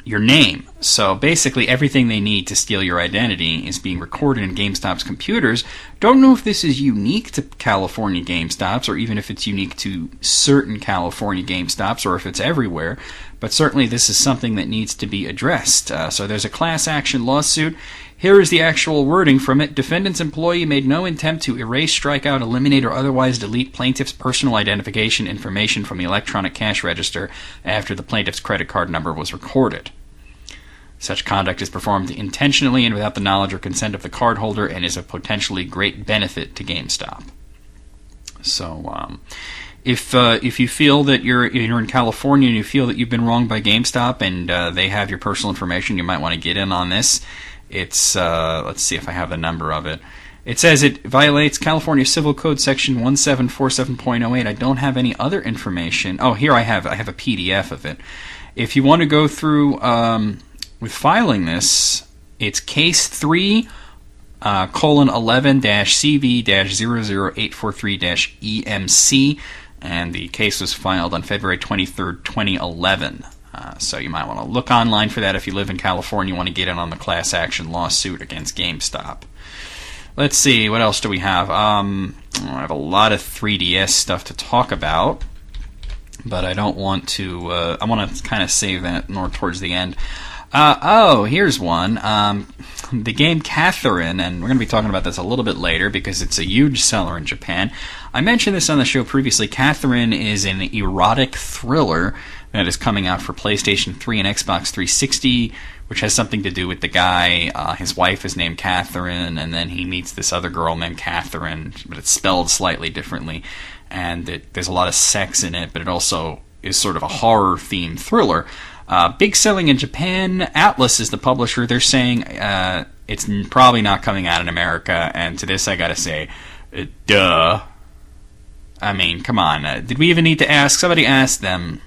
your name. So basically everything they need to steal your identity is being recorded in GameStop's computers. Don't know if this is unique to California GameStops or even if it's unique to certain California GameStops or if it's everywhere, but certainly this is something that needs to be addressed. So there's a class action lawsuit. Here is the actual wording from it. Defendant's employee made no attempt to erase, strike out, eliminate, or otherwise delete plaintiff's personal identification information from the electronic cash register after the plaintiff's credit card number was recorded. Such conduct is performed intentionally and without the knowledge or consent of the cardholder and is of potentially great benefit to GameStop. So, if you feel that you're in California and you feel that you've been wronged by GameStop and they have your personal information, you might want to get in on this. It's let's see if I have the number of it. It says it violates California Civil Code Section 1747.08. I don't have any other information. Oh, here I have a PDF of it. If you want to go through with filing this, it's case 3 :11-CV-00843-EMC, and the case was filed on February 23rd, 2011. So you might want to look online for that if you live in California. You want to get in on the class action lawsuit against GameStop. Let's see, what else do we have? I have a lot of 3DS stuff to talk about, but I don't want to. I want to kind of save that more towards the end. Here's one. The game Catherine, and we're going to be talking about this a little bit later because it's a huge seller in Japan. I mentioned this on the show previously. Catherine is an erotic thriller that is coming out for PlayStation 3 and Xbox 360, which has something to do with the guy. His wife is named Catherine, and then he meets this other girl named Catherine, but it's spelled slightly differently. And there's a lot of sex in it, but it also is sort of a horror-themed thriller. Big selling in Japan. Atlas is the publisher. They're saying it's probably not coming out in America, and to this I gotta say, duh. I mean, come on. Did we even need to ask? Somebody asked them,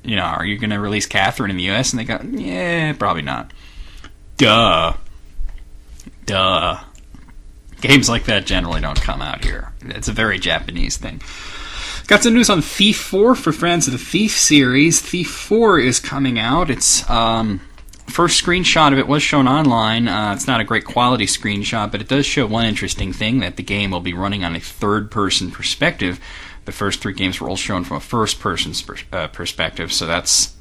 are you going to release Catherine in the U.S.? And they go, yeah, probably not. Duh. Games like that generally don't come out here. It's a very Japanese thing. Got some news on Thief 4 for fans of the Thief series. Thief 4 is coming out. It's first screenshot of it was shown online. It's not a great quality screenshot, but it does show one interesting thing, that the game will be running on a third-person perspective. The first 3 games were all shown from a first-person perspective, so that's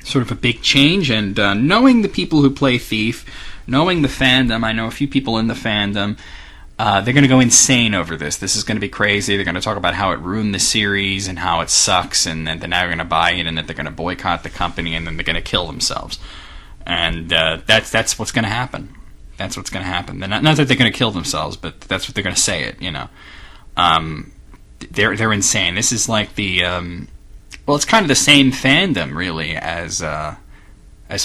sort of a big change. And knowing the people who play Thief, knowing the fandom, I know a few people in the fandom, they're going to go insane over this. This is going to be crazy. They're going to talk about how it ruined the series and how it sucks, and that they're now going to buy it, and that they're going to boycott the company, and then they're going to kill themselves. And that's what's going to happen. That's what's going to happen. Not that they're going to kill themselves, but that's what they're going to say it, you know. They're insane. This is like the... well, it's kind of the same fandom, really, as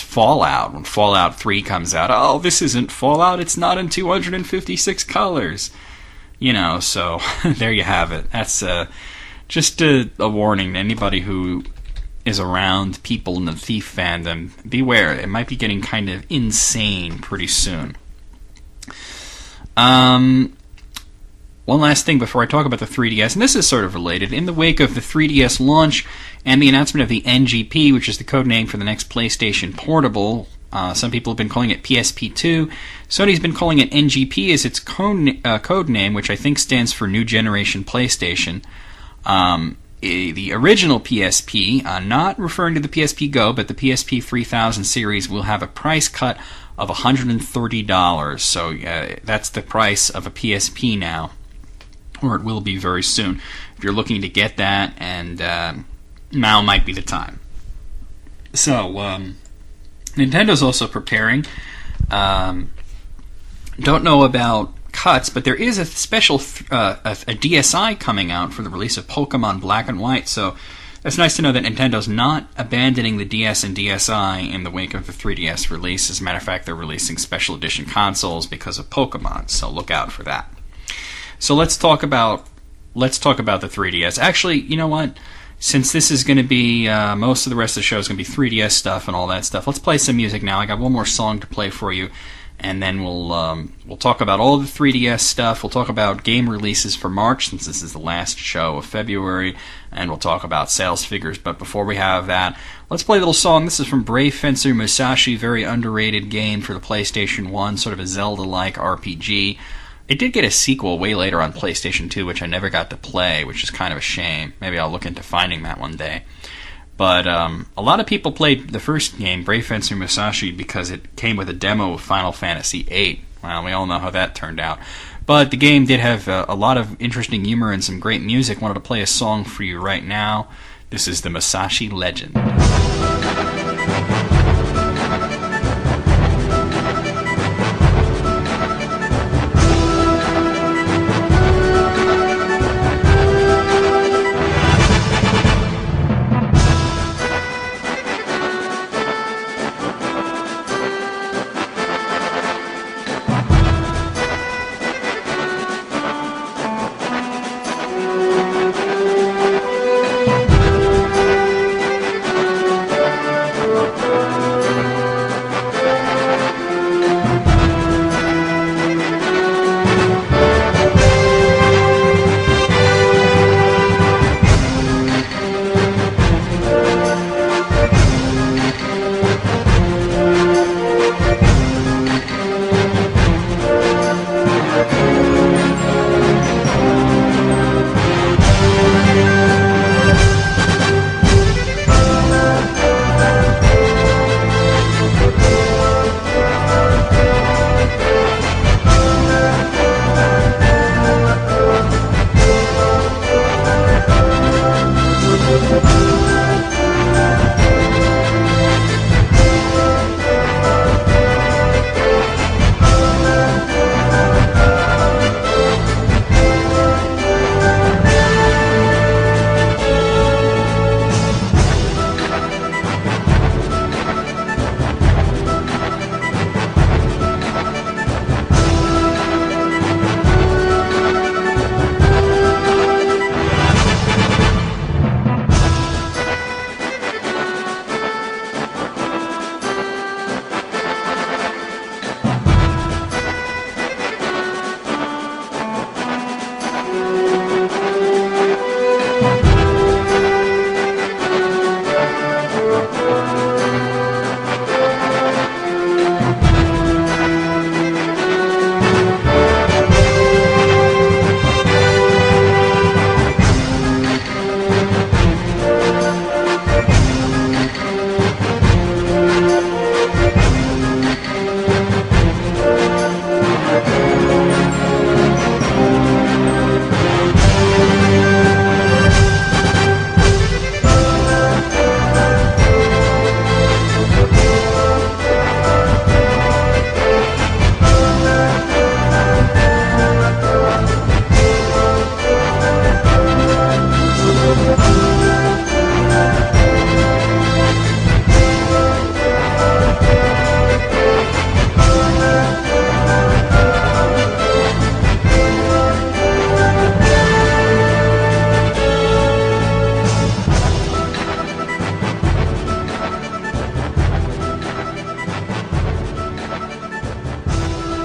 Fallout. When Fallout 3 comes out, oh, this isn't Fallout, it's not in 256 colors. You know, so there you have it. That's just a warning to anybody who is around people in the Thief fandom. Beware, it might be getting kind of insane pretty soon. One last thing before I talk about the 3DS, and this is sort of related. In the wake of the 3DS launch and the announcement of the NGP, which is the code name for the next PlayStation Portable, some people have been calling it PSP2. Sony's been calling it NGP as its code name, which I think stands for New Generation PlayStation. The original PSP, not referring to the PSP Go, but the PSP 3000 series, will have a price cut of $130. So that's the price of a PSP now, or it will be very soon. If you're looking to get that, and now might be the time. So, Nintendo's also preparing. Don't know about cuts, but there is a special a DSi coming out for the release of Pokemon Black and White, so it's nice to know that Nintendo's not abandoning the DS and DSi in the wake of the 3DS release. As a matter of fact, they're releasing special edition consoles because of Pokemon, so look out for that. So let's talk about the 3DS. Actually, you know what? Since this is going to be most of the rest of the show is going to be 3DS stuff and all that stuff, let's play some music now. I got one more song to play for you, and then we'll talk about all the 3DS stuff. We'll talk about game releases for March, since this is the last show of February, and we'll talk about sales figures. But before we have that, let's play a little song. This is from Brave Fencer Musashi, very underrated game for the PlayStation 1, sort of a Zelda-like RPG. It did get a sequel way later on PlayStation 2, which I never got to play, which is kind of a shame. Maybe I'll look into finding that one day. But a lot of people played the first game, Brave Fencer Musashi, because it came with a demo of Final Fantasy VIII. Well, we all know how that turned out. But the game did have a lot of interesting humor and some great music. Wanted to play a song for you right now. This is the Musashi Legend.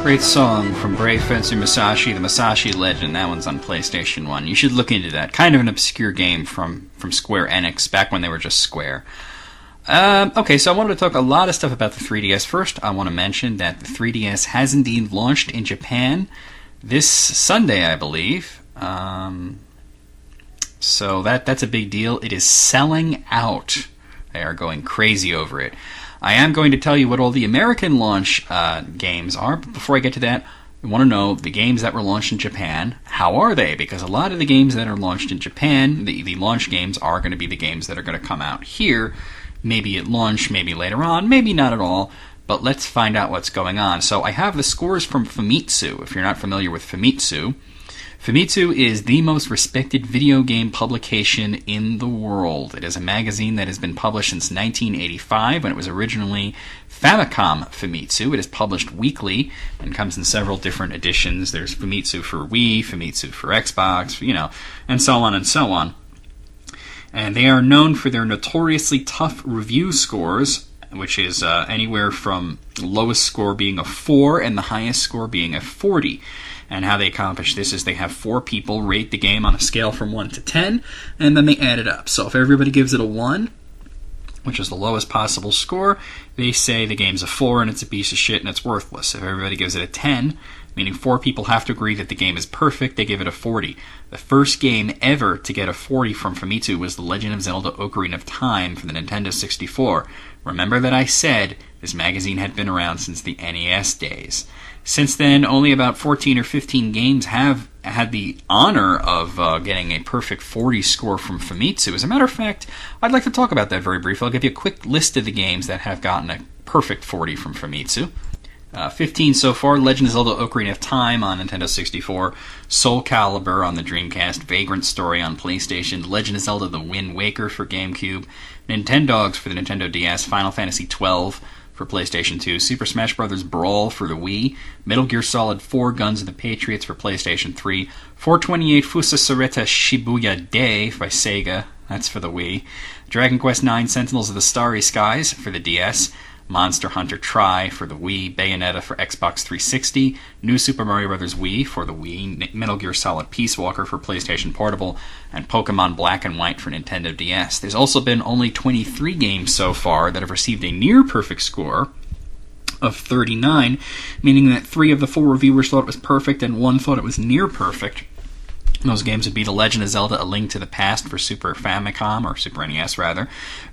Great song from Brave Fencer Musashi, the Musashi Legend. That one's on PlayStation 1. You should look into that. Kind of an obscure game from Square Enix, back when they were just Square. Okay, so I wanted to talk a lot of stuff about the 3DS. First, I want to mention that the 3DS has indeed launched in Japan this Sunday, I believe. So that's a big deal. It is selling out. They are going crazy over it. I am going to tell you what all the American launch games are, but before I get to that, I want to know the games that were launched in Japan. How are they? Because a lot of the games that are launched in Japan, the launch games, are going to be the games that are going to come out here. Maybe at launch, maybe later on, maybe not at all, but let's find out what's going on. So I have the scores from Famitsu. If you're not familiar with Famitsu, Famitsu is the most respected video game publication in the world. It is a magazine that has been published since 1985, when it was originally Famicom Famitsu. It is published weekly and comes in several different editions. There's Famitsu for Wii, Famitsu for Xbox, and so on and so on. And they are known for their notoriously tough review scores, which is anywhere from the lowest score being a 4 and the highest score being a 40. And how they accomplish this is they have 4 people rate the game on a scale from 1 to 10, and then they add it up. So if everybody gives it a 1, which is the lowest possible score, they say the game's a 4 and it's a piece of shit and it's worthless. If everybody gives it a 10, meaning 4 people have to agree that the game is perfect, they give it a 40. The first game ever to get a 40 from Famitsu was The Legend of Zelda Ocarina of Time for the Nintendo 64. Remember that I said this magazine had been around since the NES days. Since then, only about 14 or 15 games have had the honor of getting a perfect 40 score from Famitsu. As a matter of fact, I'd like to talk about that very briefly. I'll give you a quick list of the games that have gotten a perfect 40 from Famitsu. 15 so far: Legend of Zelda Ocarina of Time on Nintendo 64, Soul Calibur on the Dreamcast, Vagrant Story on PlayStation, Legend of Zelda The Wind Waker for GameCube, Nintendogs for the Nintendo DS, Final Fantasy XII for PlayStation 2, Super Smash Bros. Brawl for the Wii, Metal Gear Solid 4 Guns of the Patriots for PlayStation 3, 428 Fusa Sareta Shibuya Day by Sega, that's for the Wii, Dragon Quest IX Sentinels of the Starry Skies for the DS, Monster Hunter Tri for the Wii, Bayonetta for Xbox 360, New Super Mario Bros. Wii for the Wii, Metal Gear Solid Peace Walker for PlayStation Portable, and Pokemon Black and White for Nintendo DS. There's also been only 23 games so far that have received a near-perfect score of 39, meaning that 3 of the 4 reviewers thought it was perfect and 1 thought it was near-perfect. Those games would be The Legend of Zelda: A Link to the Past for Super Famicom, or Super NES rather,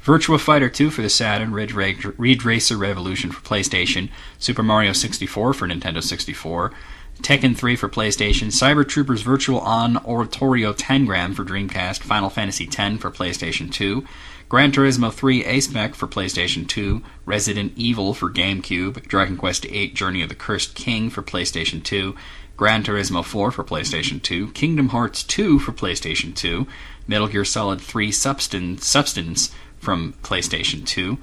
Virtua Fighter 2 for the Saturn, Ridge Racer Revolution for PlayStation, Super Mario 64 for Nintendo 64, Tekken 3 for PlayStation, Cyber Troopers Virtual On Oratorio Tangram for Dreamcast, Final Fantasy X for PlayStation 2, Gran Turismo 3 Ace-Mech for PlayStation 2, Resident Evil for GameCube, Dragon Quest VIII Journey of the Cursed King for PlayStation 2, Gran Turismo 4 for PlayStation 2, Kingdom Hearts 2 for PlayStation 2, Metal Gear Solid 3 Substance from PlayStation 2,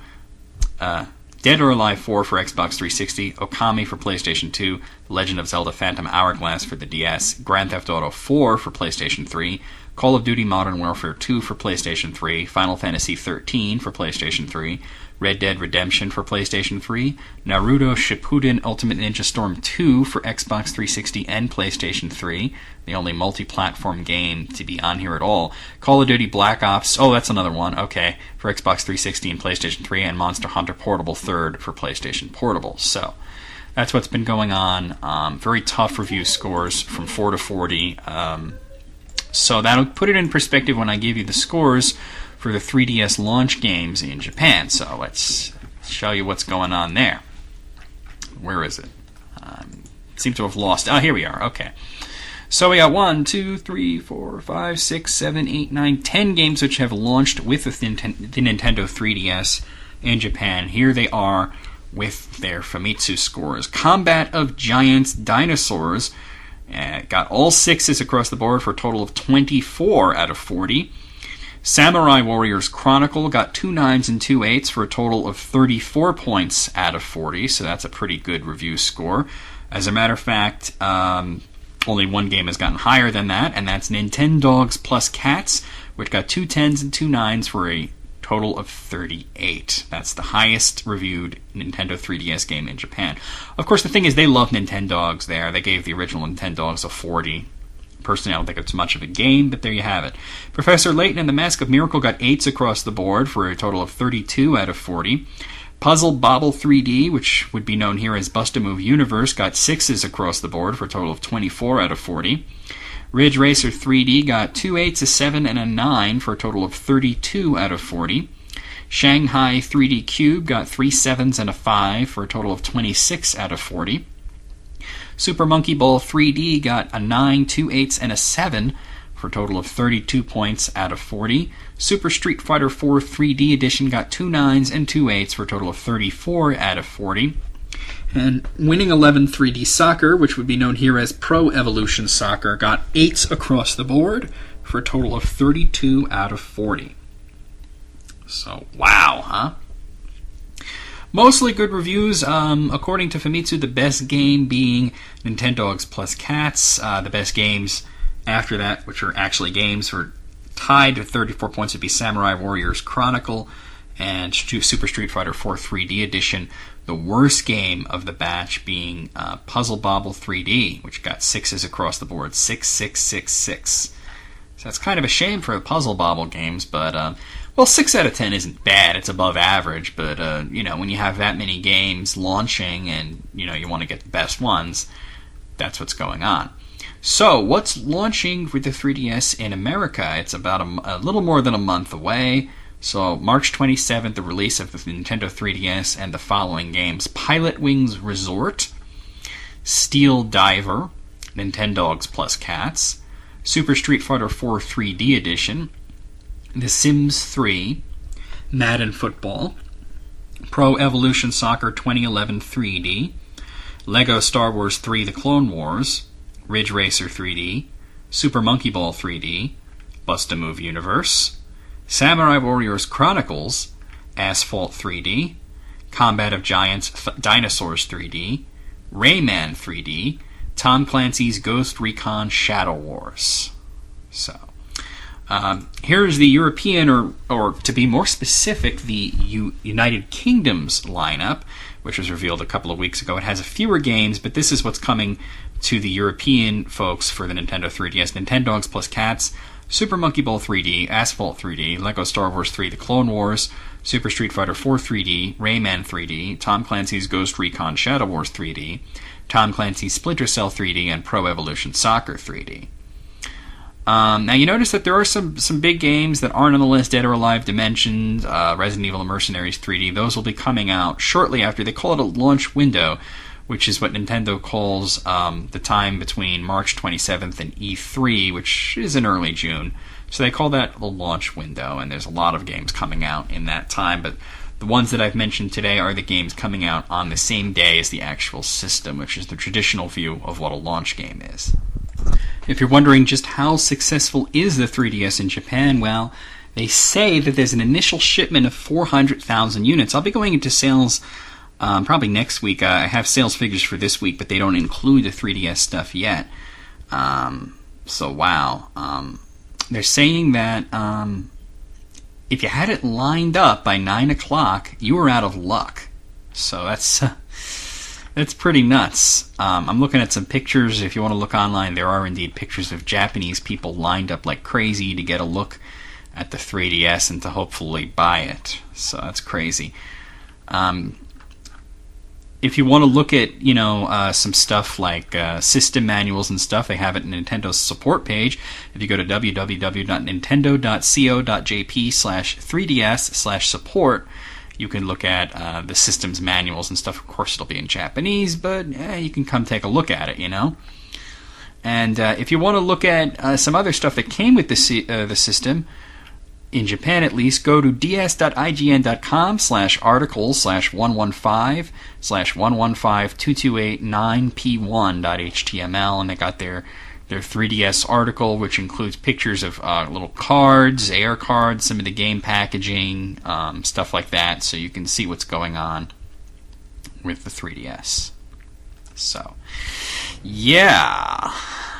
Dead or Alive 4 for Xbox 360, Okami for PlayStation 2, Legend of Zelda Phantom Hourglass for the DS, Grand Theft Auto 4 for PlayStation 3, Call of Duty Modern Warfare 2 for PlayStation 3, Final Fantasy 13 for PlayStation 3, Red Dead Redemption for PlayStation 3, Naruto Shippuden Ultimate Ninja Storm 2 for Xbox 360 and PlayStation 3, the only multi-platform game to be on here at all, Call of Duty Black Ops, oh that's another one, okay, for Xbox 360 and PlayStation 3, and Monster Hunter Portable 3rd for PlayStation Portable. So, that's what's been going on. Very tough review scores from 4 to 40. So that'll put it in perspective when I give you the scores for the 3DS launch games in Japan. So let's show you what's going on there. Where is it? Seem to have lost. Oh, here we are. Okay. So we got 1, 2, 3, 4, 5, 6, 7, 8, 9, 10 games which have launched with the Nintendo 3DS in Japan. Here they are with their Famitsu scores. Combat of Giants Dinosaurs got all 6s across the board for a total of 24 out of 40. Samurai Warriors Chronicle got 2 9s and 2 8s for a total of 34 points out of 40, so that's a pretty good review score. As a matter of fact, only one game has gotten higher than that, and that's Nintendogs Plus Cats, which got 2 10s and 2 9s for a total of 38. That's the highest reviewed Nintendo 3DS game in Japan. Of course, the thing is, they love Nintendogs there. They gave the original Nintendogs a 40. Personally, I don't think it's much of a game, but there you have it. Professor Layton and the Mask of Miracle got 8s across the board for a total of 32 out of 40. Puzzle Bobble 3D, which would be known here as Bust-A-Move Universe, got 6s across the board for a total of 24 out of 40. Ridge Racer 3D got 2 8s, a 7, and a 9 for a total of 32 out of 40. Shanghai 3D Cube got 3 7s and a 5 for a total of 26 out of 40. Super Monkey Ball 3D got a 9, 2 8s, and a 7 for a total of 32 points out of 40. Super Street Fighter 4 3D Edition got 2 9s and 2 8s for a total of 34 out of 40. And Winning 11 3D Soccer, which would be known here as Pro Evolution Soccer, got 8s across the board for a total of 32 out of 40. So, wow, huh? Mostly good reviews, according to Famitsu, the best game being Nintendogs plus Cats. The best games after that, which are actually games, were tied with 34 points, would be Samurai Warriors Chronicle and Super Street Fighter 4 3D Edition. The worst game of the batch being Puzzle Bobble 3D, which got 6s across the board, 6, 6, 6, 6. So that's kind of a shame for the Puzzle Bobble games, but... well, 6 out of 10 isn't bad. It's above average, but, when you have that many games launching and, you want to get the best ones, that's what's going on. So, what's launching with the 3DS in America? It's about a little more than a month away. So, March 27th, the release of the Nintendo 3DS and the following games: Pilot Wings Resort, Steel Diver, Nintendogs plus Cats, Super Street Fighter 4 3D Edition, The Sims 3, Madden Football, Pro Evolution Soccer 2011 3D, Lego Star Wars 3 The Clone Wars, Ridge Racer 3D, Super Monkey Ball 3D, Bust-A-Move Universe, Samurai Warriors Chronicles, Asphalt 3D, Combat of Giants Dinosaurs 3D, Rayman 3D, Tom Clancy's Ghost Recon Shadow Wars. So... here's the European, or to be more specific, the United Kingdom's lineup, which was revealed a couple of weeks ago. It has fewer games, but this is what's coming to the European folks for the Nintendo 3DS. Nintendogs plus Cats, Super Monkey Ball 3D, Asphalt 3D, Lego Star Wars 3 The Clone Wars, Super Street Fighter 4 3D, Rayman 3D, Tom Clancy's Ghost Recon Shadow Wars 3D, Tom Clancy's Splinter Cell 3D, and Pro Evolution Soccer 3D. Now you notice that there are some big games that aren't on the list: Dead or Alive Dimensions, Resident Evil Mercenaries 3D. Those will be coming out shortly after. They call it a launch window, which is what Nintendo calls the time between March 27th and E3, which is in early June. So they call that the launch window, and there's a lot of games coming out in that time. But the ones that I've mentioned today are the games coming out on the same day as the actual system, which is the traditional view of what a launch game is. If you're wondering just how successful is the 3DS in Japan, well, they say that there's an initial shipment of 400,000 units. I'll be going into sales probably next week. I have sales figures for this week, but they don't include the 3DS stuff yet. So, wow. They're saying that if you had it lined up by 9 o'clock, you were out of luck. So that's pretty nuts. I'm looking at some pictures. If you want to look online, there are indeed pictures of Japanese people lined up like crazy to get a look at the 3DS and to hopefully buy it. So that's crazy. If you want to look at, some stuff like system manuals and stuff, they have it in Nintendo's support page. If you go to www.nintendo.co.jp/3ds/support, you can look at the system's manuals and stuff. Of course, it'll be in Japanese, but you can come take a look at it, And if you want to look at some other stuff that came with the system, in Japan at least, go to ds.ign.com/articles/115/228-9p1.html, and they got their 3DS article, which includes pictures of little cards, AR cards, some of the game packaging, stuff like that, so you can see what's going on with the 3DS. So, yeah,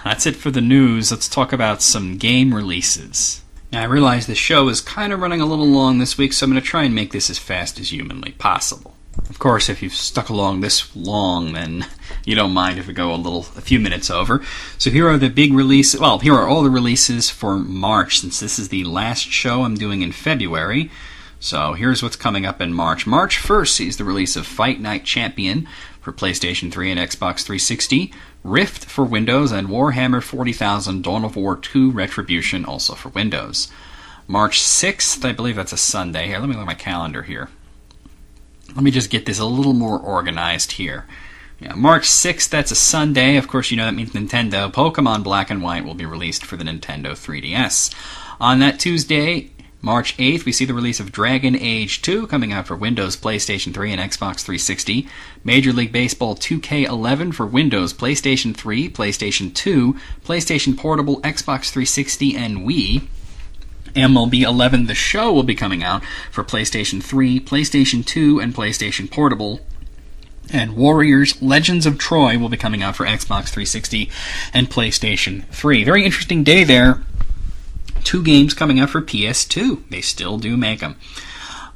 that's it for the news. Let's talk about some game releases. Now, I realize the show is kind of running a little long this week, so I'm going to try and make this as fast as humanly possible. Of course, if you've stuck along this long, then you don't mind if we go a few minutes over. So here are the big releases. Well, here are all the releases for March, since this is the last show I'm doing in February. So here's what's coming up in March. March 1st sees the release of Fight Night Champion for PlayStation 3 and Xbox 360, Rift for Windows, and Warhammer 40,000 Dawn of War 2 Retribution, also for Windows. March 6th, I believe that's a Sunday. Here, let me look at my calendar here. Let me just get this a little more organized here. Yeah, March 6th, that's a Sunday. Of course, you know that means Nintendo. Pokemon Black and White will be released for the Nintendo 3DS. On that Tuesday, March 8th, we see the release of Dragon Age 2 coming out for Windows, PlayStation 3, and Xbox 360. Major League Baseball 2K11 for Windows, PlayStation 3, PlayStation 2, PlayStation Portable, Xbox 360, and Wii. MLB 11 The Show will be coming out for PlayStation 3, PlayStation 2, and PlayStation Portable. And Warriors Legends of Troy will be coming out for Xbox 360 and PlayStation 3. Very interesting day there. 2 games coming out for PS2. They still do make them.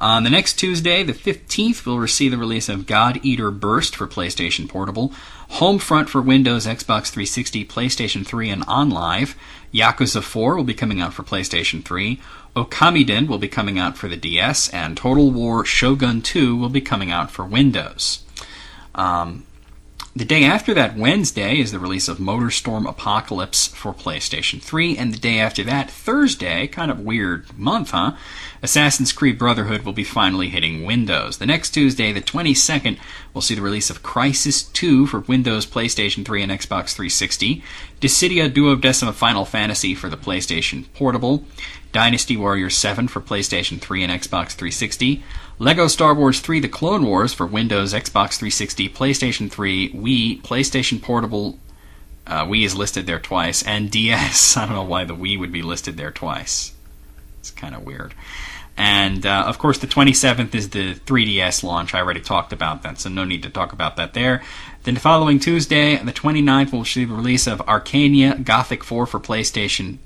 On the next Tuesday, the 15th, we'll receive the release of God Eater Burst for PlayStation Portable, Homefront for Windows, Xbox 360, PlayStation 3, and OnLive. Yakuza 4 will be coming out for PlayStation 3. Okamiden will be coming out for the DS, and Total War Shogun 2 will be coming out for Windows. The day after that, Wednesday, is the release of MotorStorm Apocalypse for PlayStation 3, and the day after that, Thursday, kind of weird month, huh? Assassin's Creed Brotherhood will be finally hitting Windows. The next Tuesday, the 22nd, we'll see the release of Crysis 2 for Windows, PlayStation 3, and Xbox 360, Dissidia Duodecima Final Fantasy for the PlayStation Portable, Dynasty Warriors 7 for PlayStation 3 and Xbox 360, Lego Star Wars 3 The Clone Wars for Windows, Xbox 360, PlayStation 3, Wii, PlayStation Portable, Wii is listed there twice, and DS. I don't know why the Wii would be listed there twice. It's kind of weird. And, of course, the 27th is the 3DS launch. I already talked about that, so no need to talk about that there. Then the following Tuesday, the 29th, we'll see the release of Arcania Gothic 4 for PlayStation.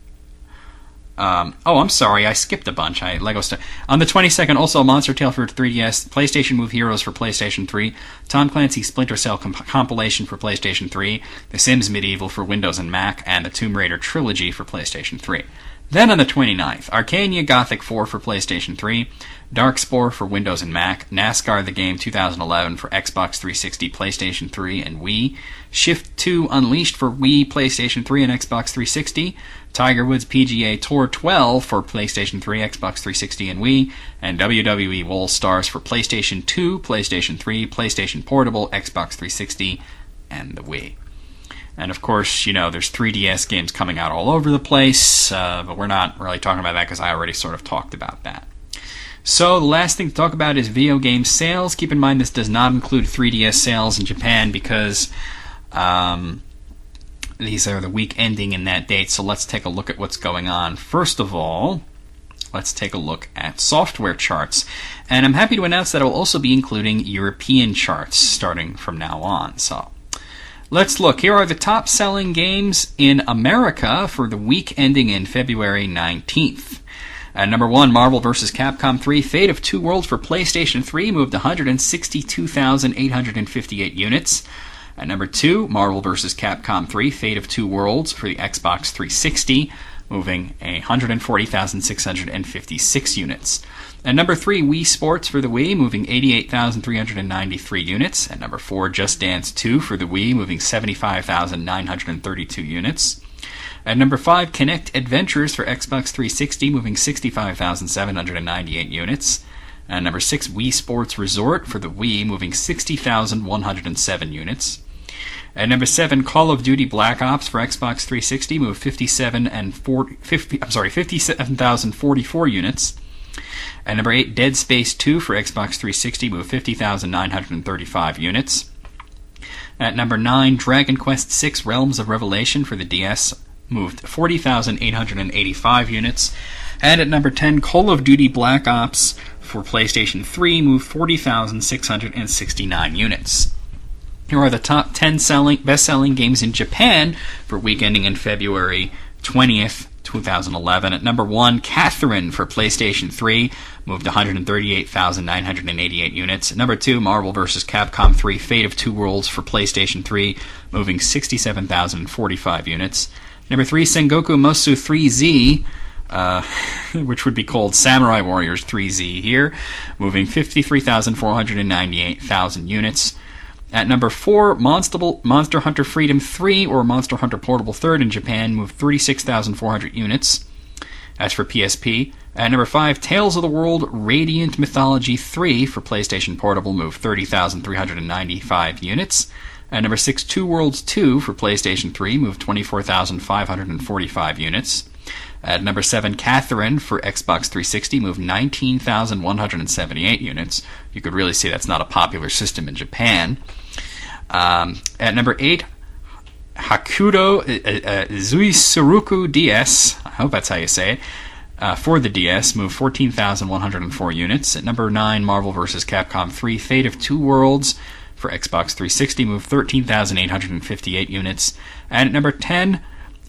I'm sorry, I skipped a bunch. Lego stuff. On the 22nd, also Monster Tale for 3DS, PlayStation Move Heroes for PlayStation 3, Tom Clancy's Splinter Cell compilation for PlayStation 3, The Sims Medieval for Windows and Mac, and the Tomb Raider Trilogy for PlayStation 3. Then on the 29th, Arcania Gothic 4 for PlayStation 3, Darkspore for Windows and Mac, NASCAR The Game 2011 for Xbox 360, PlayStation 3, and Wii, Shift 2 Unleashed for Wii, PlayStation 3, and Xbox 360, Tiger Woods PGA Tour 12 for PlayStation 3, Xbox 360, and Wii, and WWE All Stars for PlayStation 2, PlayStation 3, PlayStation Portable, Xbox 360, and the Wii. And of course, you know, there's 3DS games coming out all over the place, but we're not really talking about that because I already sort of talked about that. So the last thing to talk about is video game sales. Keep in mind this does not include 3DS sales in Japan because these are the week ending in that date, so let's take a look at what's going on. First of all, let's take a look at software charts. And I'm happy to announce that I will also be including European charts starting from now on. So let's look. Here are the top-selling games in America for the week ending in February 19th. At number 1, Marvel vs. Capcom 3 Fate of Two Worlds for PlayStation 3 moved 162,858 units. At number 2, Marvel vs. Capcom 3 Fate of Two Worlds for the Xbox 360, moving 140,656 units. At number 3, Wii Sports for the Wii, moving 88,393 units. At number 4, Just Dance 2 for the Wii, moving 75,932 units. At number 5, Kinect Adventures for Xbox 360, moving 65,798 units. At number 6, Wii Sports Resort for the Wii, moving 60,107 units. At number 7, Call of Duty Black Ops for Xbox 360, moved 57,044 units. At number 8, Dead Space 2 for Xbox 360, moved 50,935 units. At number 9, Dragon Quest VI Realms of Revelation for the DS, moved 40,885 units. And at number 10, Call of Duty Black Ops for PlayStation 3, moved 40,669 units. Here are the top 10 best-selling games in Japan for week ending in February 20th, 2011. At number 1, Catherine for PlayStation 3, moved 138,988 units. At number 2, Marvel vs. Capcom 3, Fate of Two Worlds for PlayStation 3, moving 67,045 units. Number 3, Sengoku Mosu 3Z, which would be called Samurai Warriors 3Z here, moving 53,498,000 units. At number 4, Monster Hunter Freedom 3, or Monster Hunter Portable 3rd in Japan, moved 36,400 units. As for PSP, at number 5, Tales of the World Radiant Mythology 3 for PlayStation Portable, moved 30,395 units. At number 6, Two Worlds 2 for PlayStation 3, moved 24,545 units. At number 7, Catherine for Xbox 360, moved 19,178 units. You could really see that's not a popular system in Japan. At number 8, Hakudo Zuisuruku DS, I hope that's how you say it, for the DS, moved 14,104 units. At number 9, Marvel vs. Capcom 3, Fate of Two Worlds for Xbox 360, moved 13,858 units. And at number 10,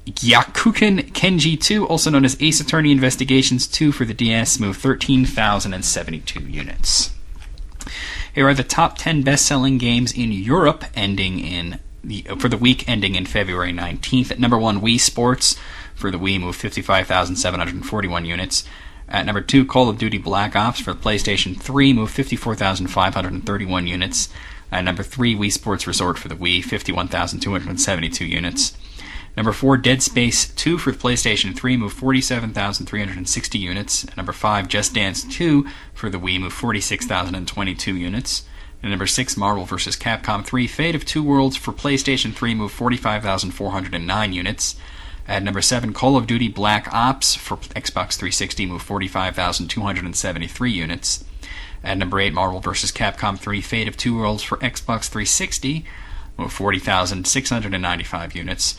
Gyakuken Kenji 2, also known as Ace Attorney Investigations 2 for the DS, moved 13,072 units. Here are the top 10 best-selling games in Europe for the week ending in February 19th. At number 1, Wii Sports for the Wii, moved 55,741 units. At number 2, Call of Duty Black Ops for the PlayStation 3, moved 54,531 units. At number 3, Wii Sports Resort for the Wii, 51,272 units. Number 4, Dead Space 2 for the PlayStation 3, moved 47,360 units. At number 5, Just Dance 2 for the Wii, moved 46,022 units. And number 6, Marvel vs. Capcom 3, Fate of Two Worlds for PlayStation 3, moved 45,409 units. At number 7, Call of Duty Black Ops for Xbox 360, moved 45,273 units. At number 8, Marvel vs. Capcom 3, Fate of Two Worlds for Xbox 360, moved 40,695 units.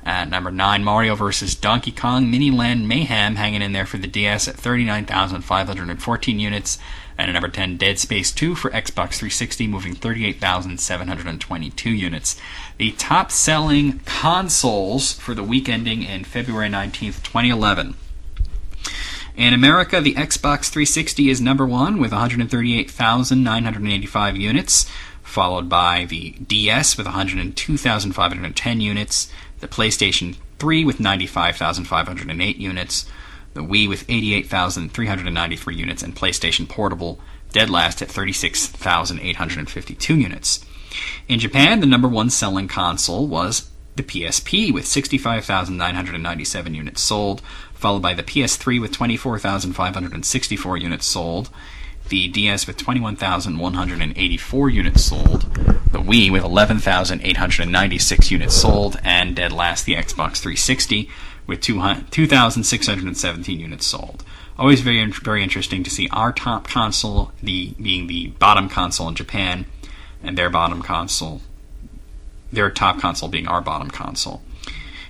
At number 9, Mario vs. Donkey Kong Mini Land Mayhem, hanging in there for the DS at 39,514 units. And at number 10, Dead Space 2 for Xbox 360, moving 38,722 units. The top-selling consoles for the week ending in February 19th, 2011. In America, the Xbox 360 is number 1 with 138,985 units, followed by the DS with 102,510 units, the PlayStation 3 with 95,508 units, the Wii with 88,393 units, and PlayStation Portable dead last at 36,852 units. In Japan, the number 1 selling console was the PSP with 65,997 units sold, followed by the PS3 with 24,564 units sold, the DS with 21,184 units sold, the Wii with 11,896 units sold, and dead last the Xbox 360 with 2,617 units sold. Always very, very interesting to see our top console being the bottom console in Japan, and their top console being our bottom console.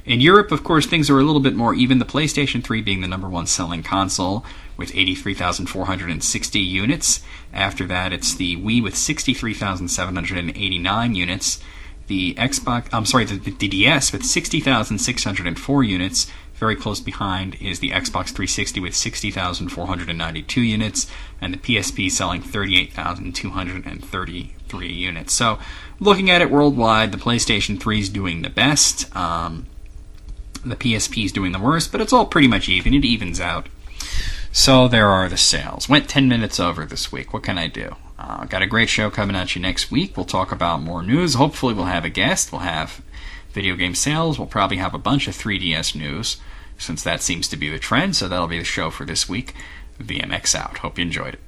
In Europe, of course, things are a little bit more even, the PlayStation 3 being the number 1 selling console with 83,460 units. After that, it's the Wii with 63,789 units. The DS with 60,604 units. Very close behind is the Xbox 360 with 60,492 units, and the PSP selling 38,233 units. So, looking at it worldwide, the PlayStation 3 is doing the best. The PSP is doing the worst, but it's all pretty much even. It evens out. So there are the sales. Went 10 minutes over this week. What can I do? Got a great show coming at you next week. We'll talk about more news. Hopefully we'll have a guest. We'll have video game sales. We'll probably have a bunch of 3DS news, since that seems to be the trend. So that'll be the show for this week. VMX out. Hope you enjoyed it.